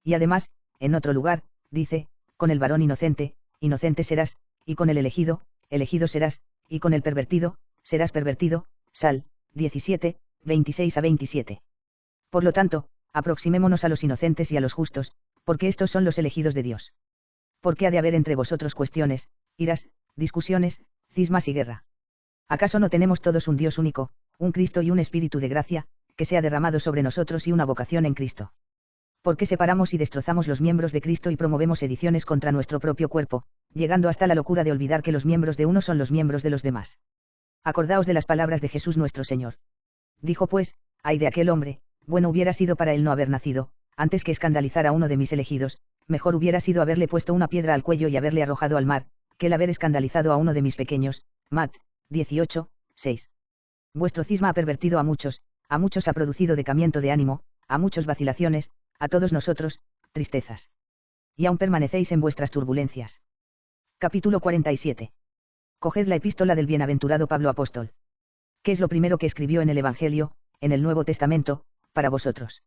Y además, en otro lugar, dice, con el varón inocente, inocente serás, y con el elegido, elegido serás, y con el pervertido, serás pervertido. Sal, 17, 26-27. Por lo tanto, aproximémonos a los inocentes y a los justos, porque estos son los elegidos de Dios. Porque ha de haber entre vosotros cuestiones, iras, discusiones, cismas y guerra. ¿Acaso no tenemos todos un Dios único, un Cristo y un Espíritu de gracia, que sea derramado sobre nosotros y una vocación en Cristo? ¿Por qué separamos y destrozamos los miembros de Cristo y promovemos ediciones contra nuestro propio cuerpo, llegando hasta la locura de olvidar que los miembros de uno son los miembros de los demás? Acordaos de las palabras de Jesús nuestro Señor. Dijo pues, ay de aquel hombre, bueno hubiera sido para él no haber nacido, antes que escandalizar a uno de mis elegidos, mejor hubiera sido haberle puesto una piedra al cuello y haberle arrojado al mar, que el haber escandalizado a uno de mis pequeños. Mat. 18, 6. Vuestro cisma ha pervertido a muchos ha producido decamiento de ánimo, a muchos vacilaciones, a todos nosotros, tristezas. Y aún permanecéis en vuestras turbulencias. Capítulo 47. Coged la epístola del bienaventurado Pablo apóstol. ¿Qué es lo primero que escribió en el Evangelio, en el Nuevo Testamento, para vosotros?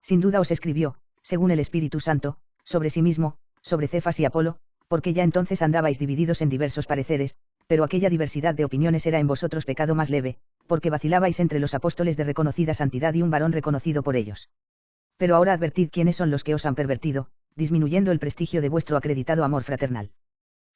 Sin duda os escribió, según el Espíritu Santo, sobre sí mismo, sobre Cefas y Apolo, porque ya entonces andabais divididos en diversos pareceres, pero aquella diversidad de opiniones era en vosotros pecado más leve, porque vacilabais entre los apóstoles de reconocida santidad y un varón reconocido por ellos. Pero ahora advertid quiénes son los que os han pervertido, disminuyendo el prestigio de vuestro acreditado amor fraternal.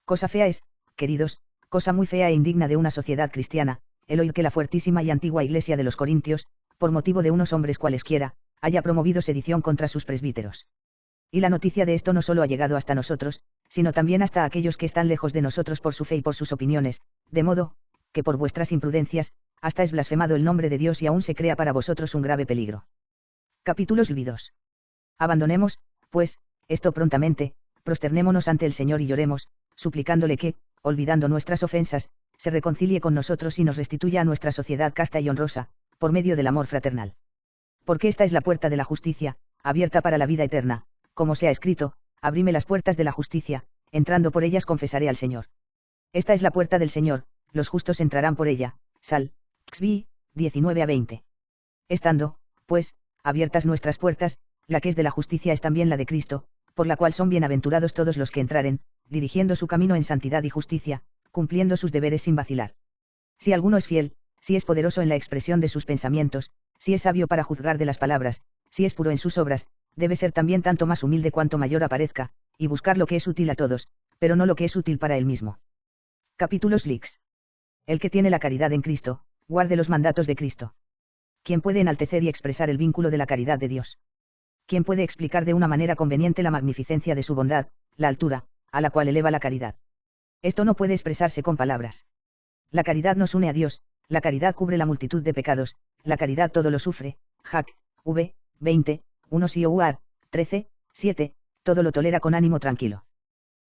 Cosa fea es, queridos, cosa muy fea e indigna de una sociedad cristiana, el oír que la fuertísima y antigua Iglesia de los Corintios, por motivo de unos hombres cualesquiera, haya promovido sedición contra sus presbíteros. Y la noticia de esto no solo ha llegado hasta nosotros, sino también hasta aquellos que están lejos de nosotros por su fe y por sus opiniones, de modo, que por vuestras imprudencias, hasta es blasfemado el nombre de Dios y aún se crea para vosotros un grave peligro. Capítulos 2. Abandonemos, pues, esto prontamente, prosternémonos ante el Señor y lloremos, suplicándole que, olvidando nuestras ofensas, se reconcilie con nosotros y nos restituya a nuestra sociedad casta y honrosa, por medio del amor fraternal. Porque esta es la puerta de la justicia, abierta para la vida eterna, como se ha escrito, abrime las puertas de la justicia, entrando por ellas confesaré al Señor. Esta es la puerta del Señor, los justos entrarán por ella. Sal, XV, 19-20. Estando, pues, abiertas nuestras puertas, la que es de la justicia es también la de Cristo, por la cual son bienaventurados todos los que entraren, dirigiendo su camino en santidad y justicia, cumpliendo sus deberes sin vacilar. Si alguno es fiel, si es poderoso en la expresión de sus pensamientos, si es sabio para juzgar de las palabras, si es puro en sus obras, debe ser también tanto más humilde cuanto mayor aparezca, y buscar lo que es útil a todos, pero no lo que es útil para él mismo. Capítulos Lix. El que tiene la caridad en Cristo, guarde los mandatos de Cristo. ¿Quién puede enaltecer y expresar el vínculo de la caridad de Dios? ¿Quién puede explicar de una manera conveniente la magnificencia de su bondad, la altura, a la cual eleva la caridad? Esto no puede expresarse con palabras. La caridad nos une a Dios, la caridad cubre la multitud de pecados, la caridad todo lo sufre. Jac. V. 20, 1 Sioar, 13, 7, todo lo tolera con ánimo tranquilo.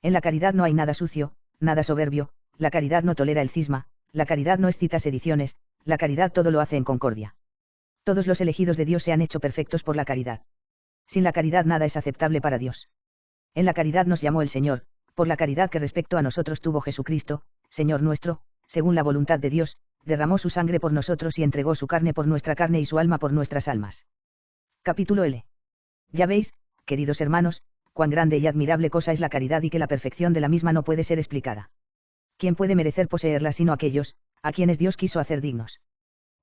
En la caridad no hay nada sucio, nada soberbio, la caridad no tolera el cisma, la caridad no excita sediciones, la caridad todo lo hace en concordia. Todos los elegidos de Dios se han hecho perfectos por la caridad. Sin la caridad nada es aceptable para Dios. En la caridad nos llamó el Señor, por la caridad que respecto a nosotros tuvo Jesucristo, Señor nuestro, según la voluntad de Dios, derramó su sangre por nosotros y entregó su carne por nuestra carne y su alma por nuestras almas. Capítulo L. Ya veis, queridos hermanos, cuán grande y admirable cosa es la caridad y que la perfección de la misma no puede ser explicada. ¿Quién puede merecer poseerla sino aquellos, a quienes Dios quiso hacer dignos?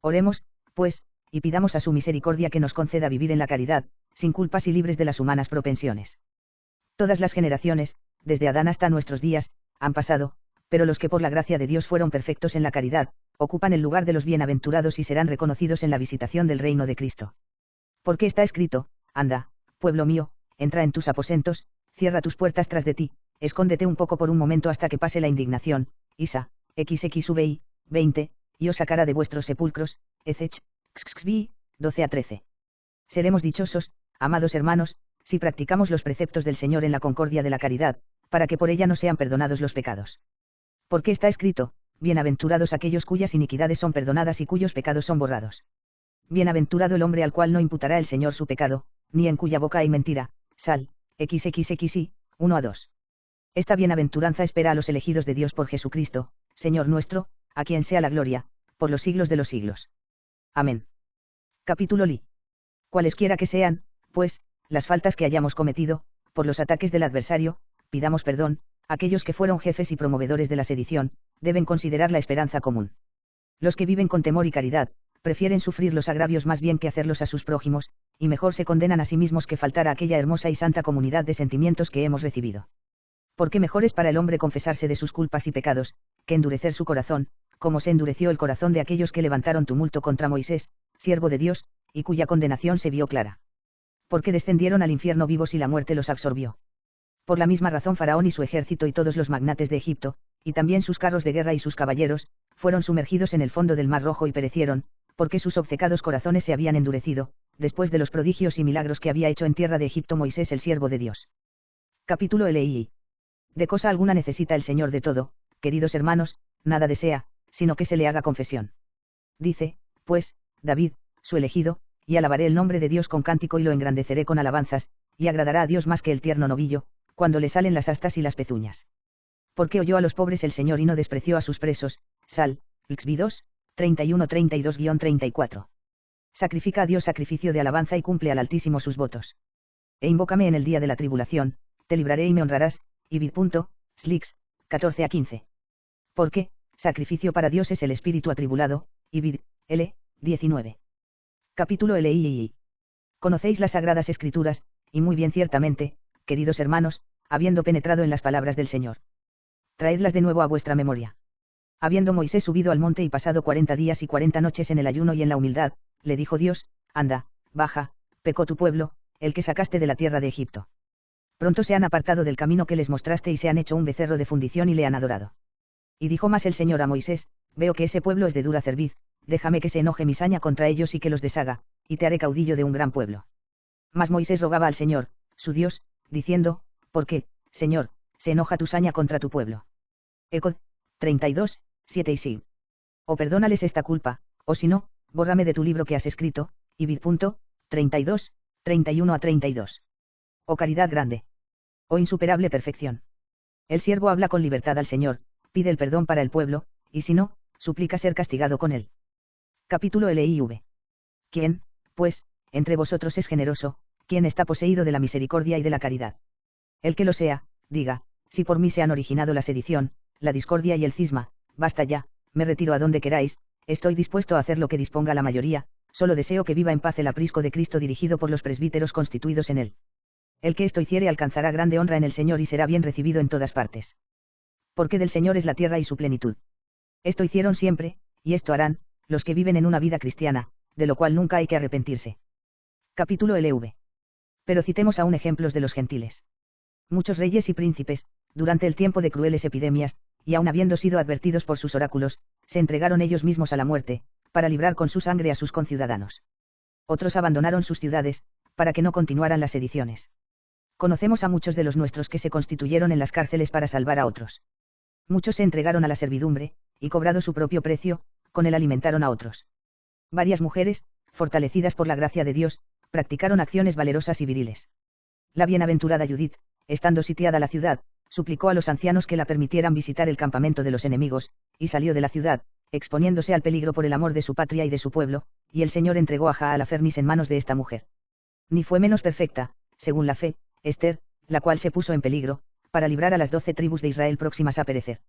Oremos, pues, y pidamos a su misericordia que nos conceda vivir en la caridad, sin culpas y libres de las humanas propensiones. Todas las generaciones, desde Adán hasta nuestros días, han pasado, pero los que por la gracia de Dios fueron perfectos en la caridad, ocupan el lugar de los bienaventurados y serán reconocidos en la visitación del reino de Cristo. Porque está escrito, anda, pueblo mío, entra en tus aposentos, cierra tus puertas tras de ti, escóndete un poco por un momento hasta que pase la indignación. Isa, XXVI, 20, y os sacará de vuestros sepulcros, Ezech, XXV, 12-13. Seremos dichosos, amados hermanos, si practicamos los preceptos del Señor en la concordia de la caridad, para que por ella no sean perdonados los pecados. Porque está escrito, bienaventurados aquellos cuyas iniquidades son perdonadas y cuyos pecados son borrados. Bienaventurado el hombre al cual no imputará el Señor su pecado, ni en cuya boca hay mentira. Sal, XXXI, 1-2. Esta bienaventuranza espera a los elegidos de Dios por Jesucristo, Señor nuestro, a quien sea la gloria, por los siglos de los siglos. Amén. Capítulo Li. Cualesquiera que sean, pues, las faltas que hayamos cometido, por los ataques del adversario, pidamos perdón, aquellos que fueron jefes y promovedores de la sedición, deben considerar la esperanza común. Los que viven con temor y caridad, prefieren sufrir los agravios más bien que hacerlos a sus prójimos, y mejor se condenan a sí mismos que faltar a aquella hermosa y santa comunidad de sentimientos que hemos recibido. Porque mejor es para el hombre confesarse de sus culpas y pecados, que endurecer su corazón, como se endureció el corazón de aquellos que levantaron tumulto contra Moisés, siervo de Dios, y cuya condenación se vio clara. Porque descendieron al infierno vivos y la muerte los absorbió. Por la misma razón Faraón y su ejército y todos los magnates de Egipto, y también sus carros de guerra y sus caballeros, fueron sumergidos en el fondo del Mar Rojo y perecieron, porque sus obcecados corazones se habían endurecido, después de los prodigios y milagros que había hecho en tierra de Egipto Moisés el siervo de Dios. Capítulo LI. De cosa alguna necesita el Señor de todo, queridos hermanos, nada desea, sino que se le haga confesión. Dice, pues, David, su elegido, y alabaré el nombre de Dios con cántico y lo engrandeceré con alabanzas, y agradará a Dios más que el tierno novillo, cuando le salen las astas y las pezuñas. Porque oyó a los pobres el Señor y no despreció a sus presos. Sal, XV 2, 31-32-34. Sacrifica a Dios sacrificio de alabanza y cumple al Altísimo sus votos. E invócame en el día de la tribulación, te libraré y me honrarás, y vid. Slix, 14-15. Porque, sacrificio para Dios es el espíritu atribulado, y vid. L. 19. Capítulo LII. Conocéis las sagradas escrituras, y muy bien ciertamente, queridos hermanos, habiendo penetrado en las palabras del Señor. Traedlas de nuevo a vuestra memoria. Habiendo Moisés subido al monte y pasado 40 días y 40 noches en el ayuno y en la humildad, le dijo Dios, anda, baja, pecó tu pueblo, el que sacaste de la tierra de Egipto. Pronto se han apartado del camino que les mostraste y se han hecho un becerro de fundición y le han adorado. Y dijo más el Señor a Moisés, veo que ese pueblo es de dura cerviz, déjame que se enoje mi saña contra ellos y que los deshaga, y te haré caudillo de un gran pueblo. Mas Moisés rogaba al Señor, su Dios, diciendo, ¿por qué, Señor, se enoja tu saña contra tu pueblo? Ecod. 32, 7 y sí. O perdónales esta culpa, o si no, bórrame de tu libro que has escrito, y vid. 32, 31-32. Oh caridad grande. Oh insuperable perfección. El siervo habla con libertad al Señor, pide el perdón para el pueblo, y si no, suplica ser castigado con él. Capítulo LIV. ¿Quién, pues, entre vosotros es generoso, quien está poseído de la misericordia y de la caridad? El que lo sea, diga, si por mí se han originado la sedición, la discordia y el cisma, basta ya, me retiro a donde queráis, estoy dispuesto a hacer lo que disponga la mayoría, solo deseo que viva en paz el aprisco de Cristo dirigido por los presbíteros constituidos en él. El que esto hiciere alcanzará grande honra en el Señor y será bien recibido en todas partes. Porque del Señor es la tierra y su plenitud. Esto hicieron siempre, y esto harán, los que viven en una vida cristiana, de lo cual nunca hay que arrepentirse. Capítulo LV. Pero citemos aún ejemplos de los gentiles. Muchos reyes y príncipes, durante el tiempo de crueles epidemias, y aun habiendo sido advertidos por sus oráculos, se entregaron ellos mismos a la muerte, para librar con su sangre a sus conciudadanos. Otros abandonaron sus ciudades, para que no continuaran las sediciones. Conocemos a muchos de los nuestros que se constituyeron en las cárceles para salvar a otros. Muchos se entregaron a la servidumbre, y cobrado su propio precio, con él alimentaron a otros. Varias mujeres, fortalecidas por la gracia de Dios, practicaron acciones valerosas y viriles. La bienaventurada Judith, estando sitiada la ciudad, suplicó a los ancianos que la permitieran visitar el campamento de los enemigos, y salió de la ciudad, exponiéndose al peligro por el amor de su patria y de su pueblo, y el Señor entregó a Jaalafernis en manos de esta mujer. Ni fue menos perfecta, según la fe, Esther, la cual se puso en peligro, para librar a las 12 tribus de Israel próximas a perecer.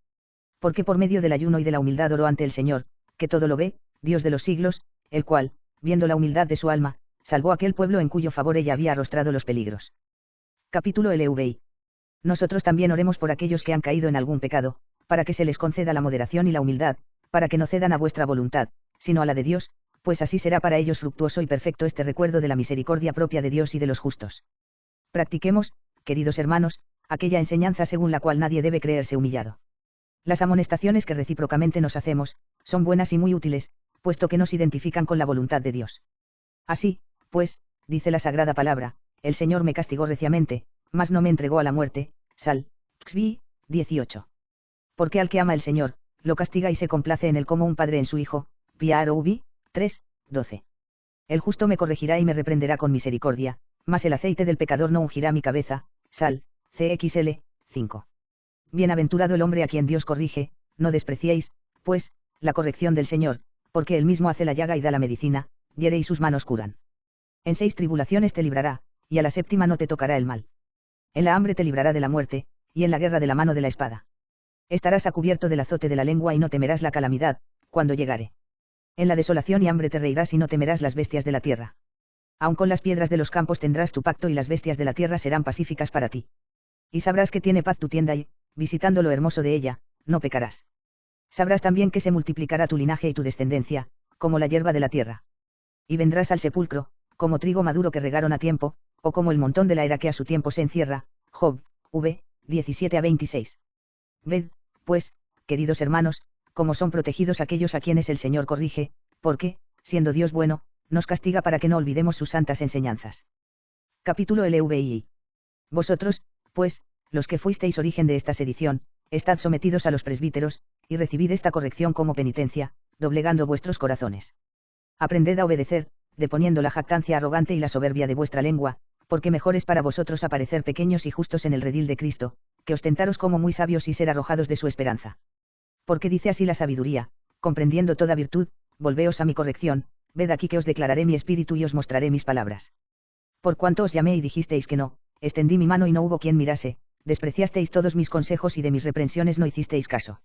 Porque por medio del ayuno y de la humildad oró ante el Señor, que todo lo ve, Dios de los siglos, el cual, viendo la humildad de su alma, salvó aquel pueblo en cuyo favor ella había arrostrado los peligros. Capítulo LVI. Nosotros también oremos por aquellos que han caído en algún pecado, para que se les conceda la moderación y la humildad, para que no cedan a vuestra voluntad, sino a la de Dios, pues así será para ellos fructuoso y perfecto este recuerdo de la misericordia propia de Dios y de los justos. Practiquemos, queridos hermanos, aquella enseñanza según la cual nadie debe creerse humillado. Las amonestaciones que recíprocamente nos hacemos, son buenas y muy útiles, puesto que nos identifican con la voluntad de Dios. Así, pues, dice la Sagrada Palabra, el Señor me castigó reciamente, mas no me entregó a la muerte. Sal. Xvi, 18. Porque al que ama el Señor, lo castiga y se complace en él como un padre en su hijo. Piaroubi, 3, 12. El justo me corregirá y me reprenderá con misericordia, mas el aceite del pecador no ungirá mi cabeza. Sal. CXL, 5. Bienaventurado el hombre a quien Dios corrige, no despreciéis, pues, la corrección del Señor, porque él mismo hace la llaga y da la medicina, hiere y sus manos curan. En 6 tribulaciones te librará, y a la 7ª no te tocará el mal. En la hambre te librará de la muerte, y en la guerra de la mano de la espada. Estarás a cubierto del azote de la lengua y no temerás la calamidad, cuando llegare. En la desolación y hambre te reirás y no temerás las bestias de la tierra. Aun con las piedras de los campos tendrás tu pacto y las bestias de la tierra serán pacíficas para ti. Y sabrás que tiene paz tu tienda y, visitando lo hermoso de ella, no pecarás. Sabrás también que se multiplicará tu linaje y tu descendencia, como la hierba de la tierra. Y vendrás al sepulcro, como trigo maduro que regaron a tiempo, o como el montón de la era que a su tiempo se encierra. Job, v. 17-26. Ved, pues, queridos hermanos, cómo son protegidos aquellos a quienes el Señor corrige, porque, siendo Dios bueno, nos castiga para que no olvidemos sus santas enseñanzas. Capítulo LVI. Vosotros, pues, los que fuisteis origen de esta sedición, estad sometidos a los presbíteros, y recibid esta corrección como penitencia, doblegando vuestros corazones. Aprended a obedecer, deponiendo la jactancia arrogante y la soberbia de vuestra lengua, porque mejor es para vosotros aparecer pequeños y justos en el redil de Cristo, que ostentaros como muy sabios y ser arrojados de su esperanza. Porque dice así la sabiduría, comprendiendo toda virtud, volveos a mi corrección, ved aquí que os declararé mi espíritu y os mostraré mis palabras. Por cuanto os llamé y dijisteis que no, extendí mi mano y no hubo quien mirase, despreciasteis todos mis consejos y de mis reprensiones no hicisteis caso.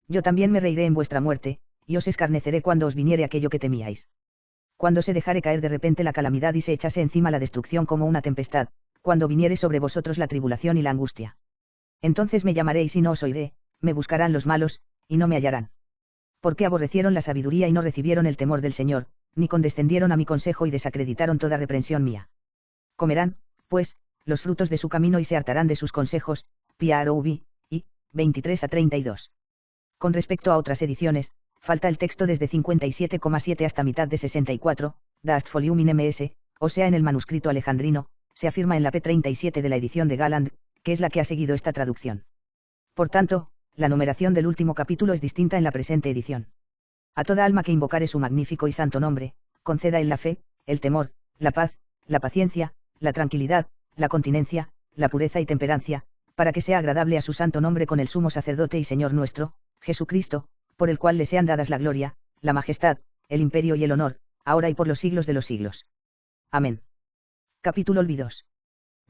Yo también me reiré en vuestra muerte, y os escarneceré cuando os viniere aquello que temíais. Cuando se dejare caer de repente la calamidad y se echase encima la destrucción como una tempestad, cuando viniere sobre vosotros la tribulación y la angustia. Entonces me llamaréis y no os oiré, me buscarán los malos, y no me hallarán. Porque aborrecieron la sabiduría y no recibieron el temor del Señor, ni condescendieron a mi consejo y desacreditaron toda reprensión mía. Comerán, pues, los frutos de su camino y se hartarán de sus consejos. Piaroubi, y, 23-32. Con respecto a otras ediciones, falta el texto desde 57,7 hasta mitad de 64, Dast Folium in MS, o sea en el manuscrito alejandrino, se afirma en la P37 de la edición de Galland, que es la que ha seguido esta traducción. Por tanto, la numeración del último capítulo es distinta en la presente edición. A toda alma que invocare su magnífico y santo nombre, conceda en la fe, el temor, la paz, la paciencia, la tranquilidad, la continencia, la pureza y temperancia, para que sea agradable a su santo nombre con el sumo sacerdote y Señor nuestro, Jesucristo, por el cual le sean dadas la gloria, la majestad, el imperio y el honor, ahora y por los siglos de los siglos. Amén. Capítulo olvidos.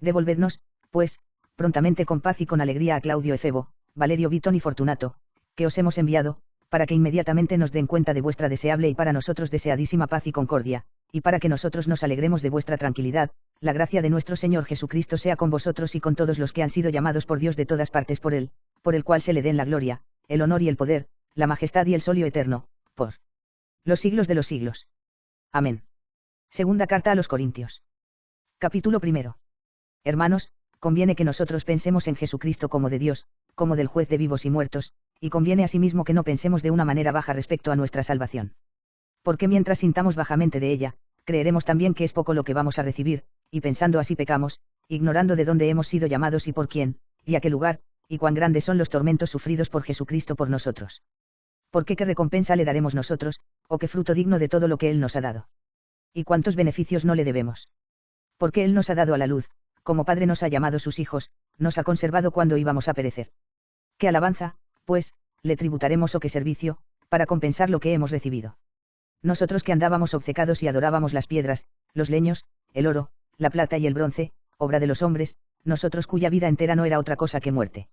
Devolvednos, pues, prontamente con paz y con alegría a Claudio Efebo, Valerio Vitón y Fortunato, que os hemos enviado, para que inmediatamente nos den cuenta de vuestra deseable y para nosotros deseadísima paz y concordia, y para que nosotros nos alegremos de vuestra tranquilidad. La gracia de nuestro Señor Jesucristo sea con vosotros y con todos los que han sido llamados por Dios de todas partes por Él, por el cual se le den la gloria, el honor y el poder, la majestad y el solio eterno, por los siglos de los siglos. Amén. Segunda carta a los Corintios. Capítulo 1. Hermanos, conviene que nosotros pensemos en Jesucristo como de Dios, como del juez de vivos y muertos, y conviene asimismo que no pensemos de una manera baja respecto a nuestra salvación. Porque mientras sintamos bajamente de ella, creeremos también que es poco lo que vamos a recibir, y pensando así pecamos, ignorando de dónde hemos sido llamados y por quién, y a qué lugar, y cuán grandes son los tormentos sufridos por Jesucristo por nosotros. Porque qué recompensa le daremos nosotros, o qué fruto digno de todo lo que Él nos ha dado. Y cuántos beneficios no le debemos. Porque Él nos ha dado a la luz, como Padre nos ha llamado sus hijos, nos ha conservado cuando íbamos a perecer. ¿Qué alabanza, pues, le tributaremos o qué servicio, para compensar lo que hemos recibido? Nosotros que andábamos obcecados y adorábamos las piedras, los leños, el oro, la plata y el bronce, obra de los hombres, nosotros cuya vida entera no era otra cosa que muerte.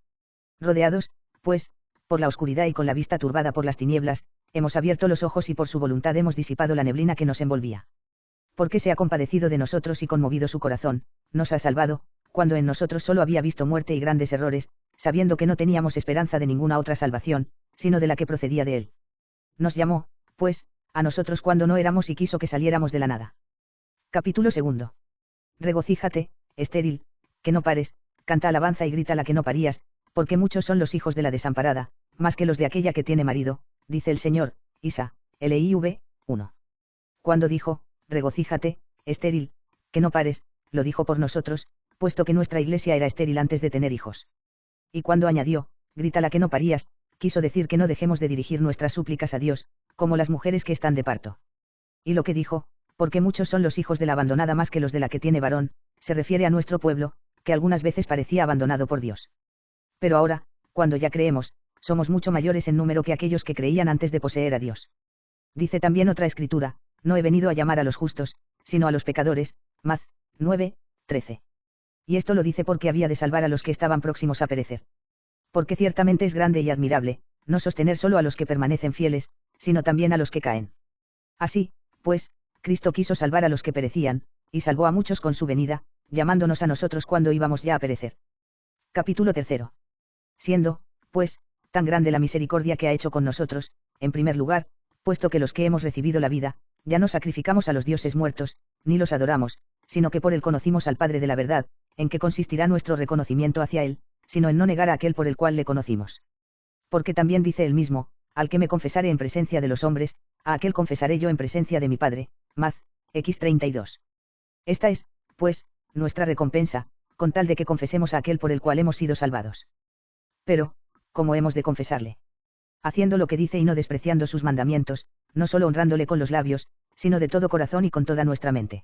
Rodeados, pues, por la oscuridad y con la vista turbada por las tinieblas, hemos abierto los ojos y por su voluntad hemos disipado la neblina que nos envolvía. Porque se ha compadecido de nosotros y conmovido su corazón, nos ha salvado, cuando en nosotros solo había visto muerte y grandes errores, sabiendo que no teníamos esperanza de ninguna otra salvación, sino de la que procedía de Él. Nos llamó, pues, a nosotros cuando no éramos y quiso que saliéramos de la nada. Capítulo 2. Regocíjate, estéril, que no pares, canta alabanza y grita la que no parías, porque muchos son los hijos de la desamparada, más que los de aquella que tiene marido, dice el Señor. Isa, LIV, 1. Cuando dijo, regocíjate, estéril, que no pares, lo dijo por nosotros, puesto que nuestra iglesia era estéril antes de tener hijos. Y cuando añadió, grita la que no parías, quiso decir que no dejemos de dirigir nuestras súplicas a Dios, como las mujeres que están de parto. Y lo que dijo, porque muchos son los hijos de la abandonada más que los de la que tiene varón, se refiere a nuestro pueblo, que algunas veces parecía abandonado por Dios. Pero ahora, cuando ya creemos, somos mucho mayores en número que aquellos que creían antes de poseer a Dios. Dice también otra escritura, no he venido a llamar a los justos, sino a los pecadores, Maz, 9, 13. Y esto lo dice porque había de salvar a los que estaban próximos a perecer. Porque ciertamente es grande y admirable, no sostener solo a los que permanecen fieles, sino también a los que caen. Así, pues, Cristo quiso salvar a los que perecían, y salvó a muchos con su venida, llamándonos a nosotros cuando íbamos ya a perecer. Capítulo 3. Siendo, pues, tan grande la misericordia que ha hecho con nosotros, en primer lugar, puesto que los que hemos recibido la vida, ya no sacrificamos a los dioses muertos, ni los adoramos, sino que por él conocimos al Padre de la verdad, en que consistirá nuestro reconocimiento hacia él, sino en no negar a aquel por el cual le conocimos. Porque también dice él mismo, al que me confesare en presencia de los hombres, a aquel confesaré yo en presencia de mi Padre, Maz, X32. Esta es, pues, nuestra recompensa, con tal de que confesemos a aquel por el cual hemos sido salvados. Pero, ¿cómo hemos de confesarle? Haciendo lo que dice y no despreciando sus mandamientos, no solo honrándole con los labios, sino de todo corazón y con toda nuestra mente.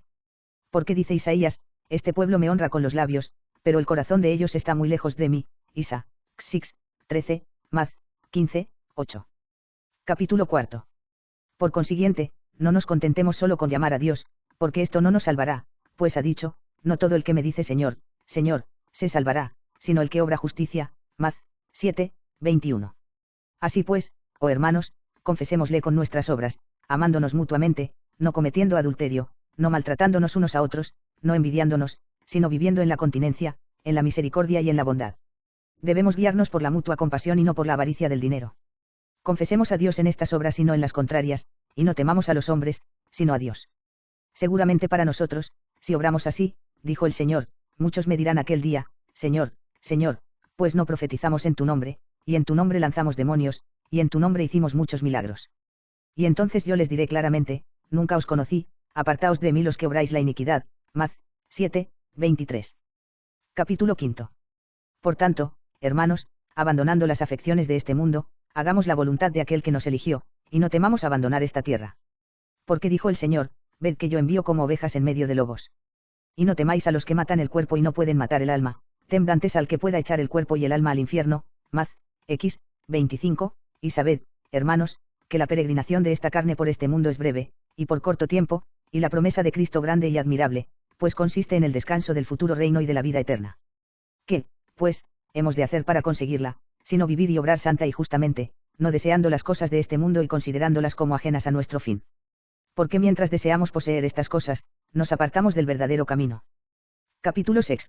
Porque dice Isaías, este pueblo me honra con los labios, pero el corazón de ellos está muy lejos de mí, Isa, 6, 13, Maz, 15, 8. Capítulo 4. Por consiguiente, no nos contentemos solo con llamar a Dios, porque esto no nos salvará, pues ha dicho, no todo el que me dice Señor, Señor, se salvará, sino el que obra justicia, Maz, 7, 21. Así pues, oh hermanos, confesémosle con nuestras obras, amándonos mutuamente, no cometiendo adulterio, no maltratándonos unos a otros, no envidiándonos, sino viviendo en la continencia, en la misericordia y en la bondad. Debemos guiarnos por la mutua compasión y no por la avaricia del dinero. Confesemos a Dios en estas obras y no en las contrarias, y no temamos a los hombres, sino a Dios. Seguramente para nosotros, si obramos así, dijo el Señor, muchos me dirán aquel día, Señor, Señor, pues no profetizamos en tu nombre, y en tu nombre lanzamos demonios, y en tu nombre hicimos muchos milagros. Y entonces yo les diré claramente, nunca os conocí, apartaos de mí los que obráis la iniquidad, Maz, 7, 23. Capítulo 5. Por tanto, hermanos, abandonando las afecciones de este mundo, hagamos la voluntad de aquel que nos eligió, y no temamos abandonar esta tierra. Porque dijo el Señor, ved que yo envío como ovejas en medio de lobos. Y no temáis a los que matan el cuerpo y no pueden matar el alma, temed antes al que pueda echar el cuerpo y el alma al infierno, Maz, X, 25, y sabed, hermanos, que la peregrinación de esta carne por este mundo es breve, y por corto tiempo, y la promesa de Cristo grande y admirable, pues consiste en el descanso del futuro reino y de la vida eterna. ¿Qué, pues, hemos de hacer para conseguirla, sino vivir y obrar santa y justamente, no deseando las cosas de este mundo y considerándolas como ajenas a nuestro fin? Porque mientras deseamos poseer estas cosas, nos apartamos del verdadero camino. Capítulo 6.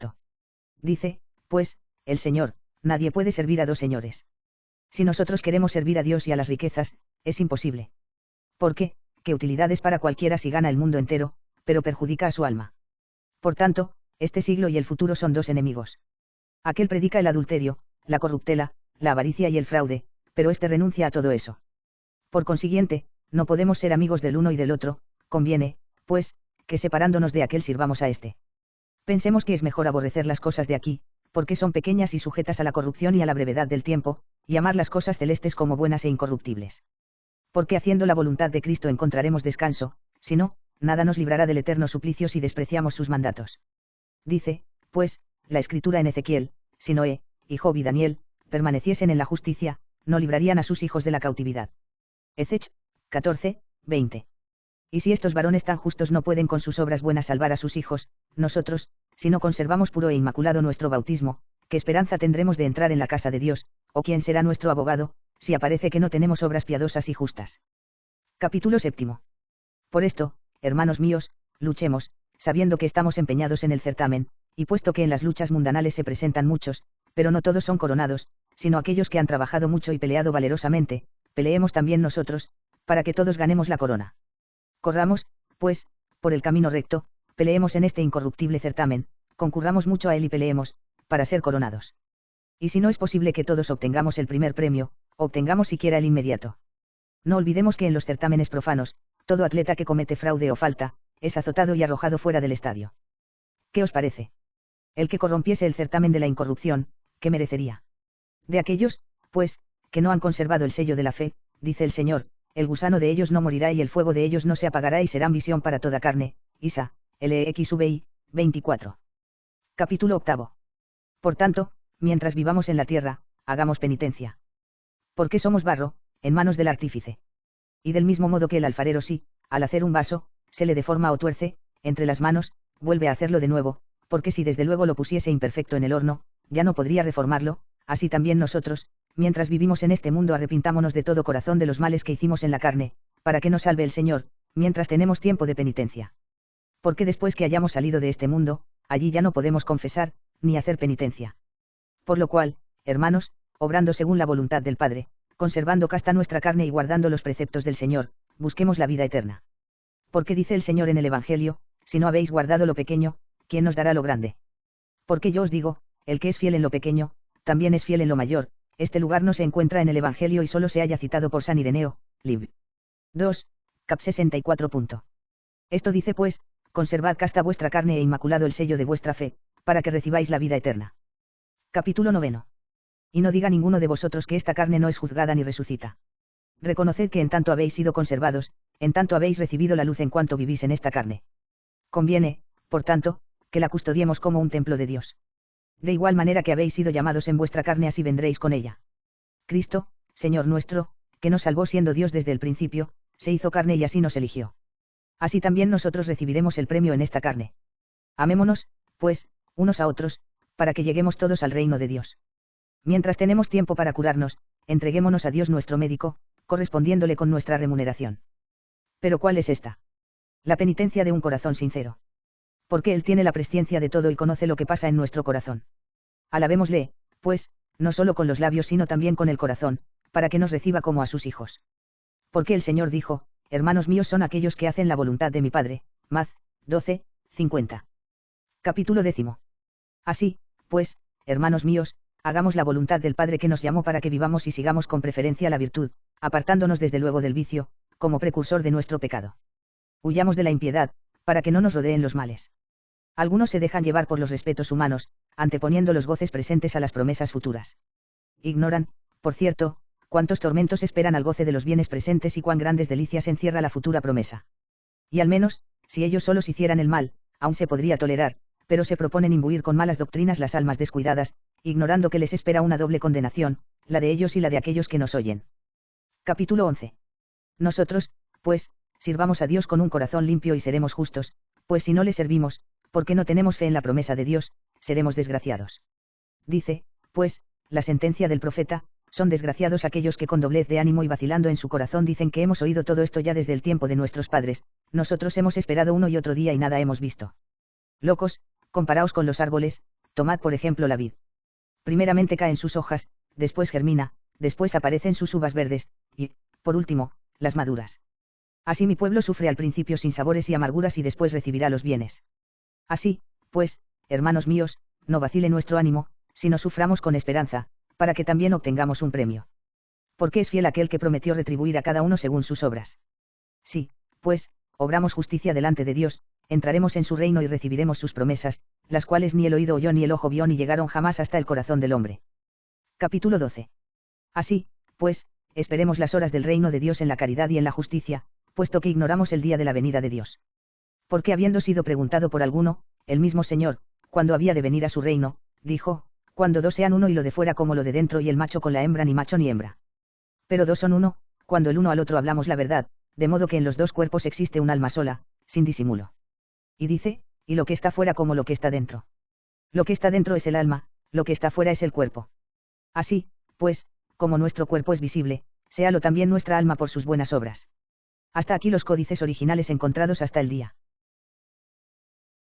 Dice, pues, el Señor, nadie puede servir a dos señores. Si nosotros queremos servir a Dios y a las riquezas, es imposible. Porque, ¿qué utilidad es para cualquiera si gana el mundo entero, pero perjudica a su alma? Por tanto, este siglo y el futuro son dos enemigos. Aquel predica el adulterio, la corruptela, la avaricia y el fraude, pero este renuncia a todo eso. Por consiguiente, no podemos ser amigos del uno y del otro, conviene, pues, que separándonos de aquel sirvamos a este. Pensemos que es mejor aborrecer las cosas de aquí, porque son pequeñas y sujetas a la corrupción y a la brevedad del tiempo, y amar las cosas celestes como buenas e incorruptibles. Porque haciendo la voluntad de Cristo encontraremos descanso, si no, nada nos librará del eterno suplicio si despreciamos sus mandatos. Dice, pues, la Escritura en Ezequiel, si Noé, y Job y Daniel, permaneciesen en la justicia, no librarían a sus hijos de la cautividad. Ezech, 14, 20. Y si estos varones tan justos no pueden con sus obras buenas salvar a sus hijos, nosotros, si no conservamos puro e inmaculado nuestro bautismo, ¿qué esperanza tendremos de entrar en la casa de Dios, o quién será nuestro abogado, si aparece que no tenemos obras piadosas y justas? Capítulo 7. Por esto, hermanos míos, luchemos, sabiendo que estamos empeñados en el certamen, y puesto que en las luchas mundanales se presentan muchos, pero no todos son coronados, sino aquellos que han trabajado mucho y peleado valerosamente, peleemos también nosotros, para que todos ganemos la corona. Corramos, pues, por el camino recto, peleemos en este incorruptible certamen, concurramos mucho a él y peleemos, para ser coronados. Y si no es posible que todos obtengamos el primer premio, obtengamos siquiera el inmediato. No olvidemos que en los certámenes profanos, todo atleta que comete fraude o falta, es azotado y arrojado fuera del estadio. ¿Qué os parece? El que corrompiese el certamen de la incorrupción, ¿qué merecería? De aquellos, pues, que no han conservado el sello de la fe, dice el Señor, el gusano de ellos no morirá y el fuego de ellos no se apagará y serán visión para toda carne. Isa, LXVI, 24. Capítulo 8. Por tanto, mientras vivamos en la tierra, hagamos penitencia. Porque somos barro, en manos del artífice. Y del mismo modo que el alfarero si, al hacer un vaso, se le deforma o tuerce, entre las manos, vuelve a hacerlo de nuevo, porque si desde luego lo pusiese imperfecto en el horno, ya no podría reformarlo, así también nosotros, mientras vivimos en este mundo arrepintámonos de todo corazón de los males que hicimos en la carne, para que nos salve el Señor, mientras tenemos tiempo de penitencia. Porque después que hayamos salido de este mundo, allí ya no podemos confesar, ni hacer penitencia. Por lo cual, hermanos, obrando según la voluntad del Padre, conservando casta nuestra carne y guardando los preceptos del Señor, busquemos la vida eterna. Porque dice el Señor en el Evangelio, si no habéis guardado lo pequeño, ¿quién nos dará lo grande? Porque yo os digo, el que es fiel en lo pequeño, también es fiel en lo mayor. Este lugar no se encuentra en el Evangelio y solo se halla citado por San Ireneo, Lib. 2, cap 64. Esto dice pues, conservad casta vuestra carne e inmaculado el sello de vuestra fe, para que recibáis la vida eterna. Capítulo 9. Y no diga ninguno de vosotros que esta carne no es juzgada ni resucita. Reconoced que en tanto habéis sido conservados, en tanto habéis recibido la luz en cuanto vivís en esta carne. Conviene, por tanto, que la custodiemos como un templo de Dios. De igual manera que habéis sido llamados en vuestra carne, así vendréis con ella. Cristo, Señor nuestro, que nos salvó siendo Dios desde el principio, se hizo carne y así nos eligió. Así también nosotros recibiremos el premio en esta carne. Amémonos, pues, unos a otros, para que lleguemos todos al reino de Dios. Mientras tenemos tiempo para curarnos, entreguémonos a Dios nuestro médico, correspondiéndole con nuestra remuneración. Pero ¿cuál es esta? La penitencia de un corazón sincero. Porque Él tiene la presciencia de todo y conoce lo que pasa en nuestro corazón. Alabémosle, pues, no solo con los labios sino también con el corazón, para que nos reciba como a sus hijos. Porque el Señor dijo, hermanos míos son aquellos que hacen la voluntad de mi Padre. Maz, 12, 50. Capítulo 10. Así, pues, hermanos míos, hagamos la voluntad del Padre que nos llamó para que vivamos y sigamos con preferencia la virtud, apartándonos desde luego del vicio, como precursor de nuestro pecado. Huyamos de la impiedad, para que no nos rodeen los males. Algunos se dejan llevar por los respetos humanos, anteponiendo los goces presentes a las promesas futuras. Ignoran, por cierto, cuántos tormentos esperan al goce de los bienes presentes y cuán grandes delicias encierra la futura promesa. Y al menos, si ellos solos hicieran el mal, aún se podría tolerar, pero se proponen imbuir con malas doctrinas las almas descuidadas, ignorando que les espera una doble condenación, la de ellos y la de aquellos que nos oyen. Capítulo 11. Nosotros, pues, sirvamos a Dios con un corazón limpio y seremos justos, pues si no le servimos, porque no tenemos fe en la promesa de Dios, seremos desgraciados. Dice, pues, la sentencia del profeta, son desgraciados aquellos que con doblez de ánimo y vacilando en su corazón dicen que hemos oído todo esto ya desde el tiempo de nuestros padres, nosotros hemos esperado uno y otro día y nada hemos visto. Locos, comparaos con los árboles, tomad por ejemplo la vid. Primeramente caen sus hojas, después germina, después aparecen sus uvas verdes, y, por último, las maduras. Así mi pueblo sufre al principio sin sabores y amarguras y después recibirá los bienes. Así, pues, hermanos míos, no vacile nuestro ánimo, sino suframos con esperanza, para que también obtengamos un premio. Porque es fiel aquel que prometió retribuir a cada uno según sus obras. Sí, pues, obramos justicia delante de Dios, entraremos en su reino y recibiremos sus promesas, las cuales ni el oído oyó ni el ojo vio ni llegaron jamás hasta el corazón del hombre. Capítulo 12. Así, pues, esperemos las horas del reino de Dios en la caridad y en la justicia, puesto que ignoramos el día de la venida de Dios. Porque habiendo sido preguntado por alguno, el mismo Señor, cuando había de venir a su reino, dijo, cuando dos sean uno y lo de fuera como lo de dentro y el macho con la hembra ni macho ni hembra. Pero dos son uno, cuando el uno al otro hablamos la verdad, de modo que en los dos cuerpos existe un alma sola, sin disimulo. Y dice, y lo que está fuera como lo que está dentro. Lo que está dentro es el alma, lo que está fuera es el cuerpo. Así, pues, como nuestro cuerpo es visible, séalo también nuestra alma por sus buenas obras. Hasta aquí los códices originales encontrados hasta el día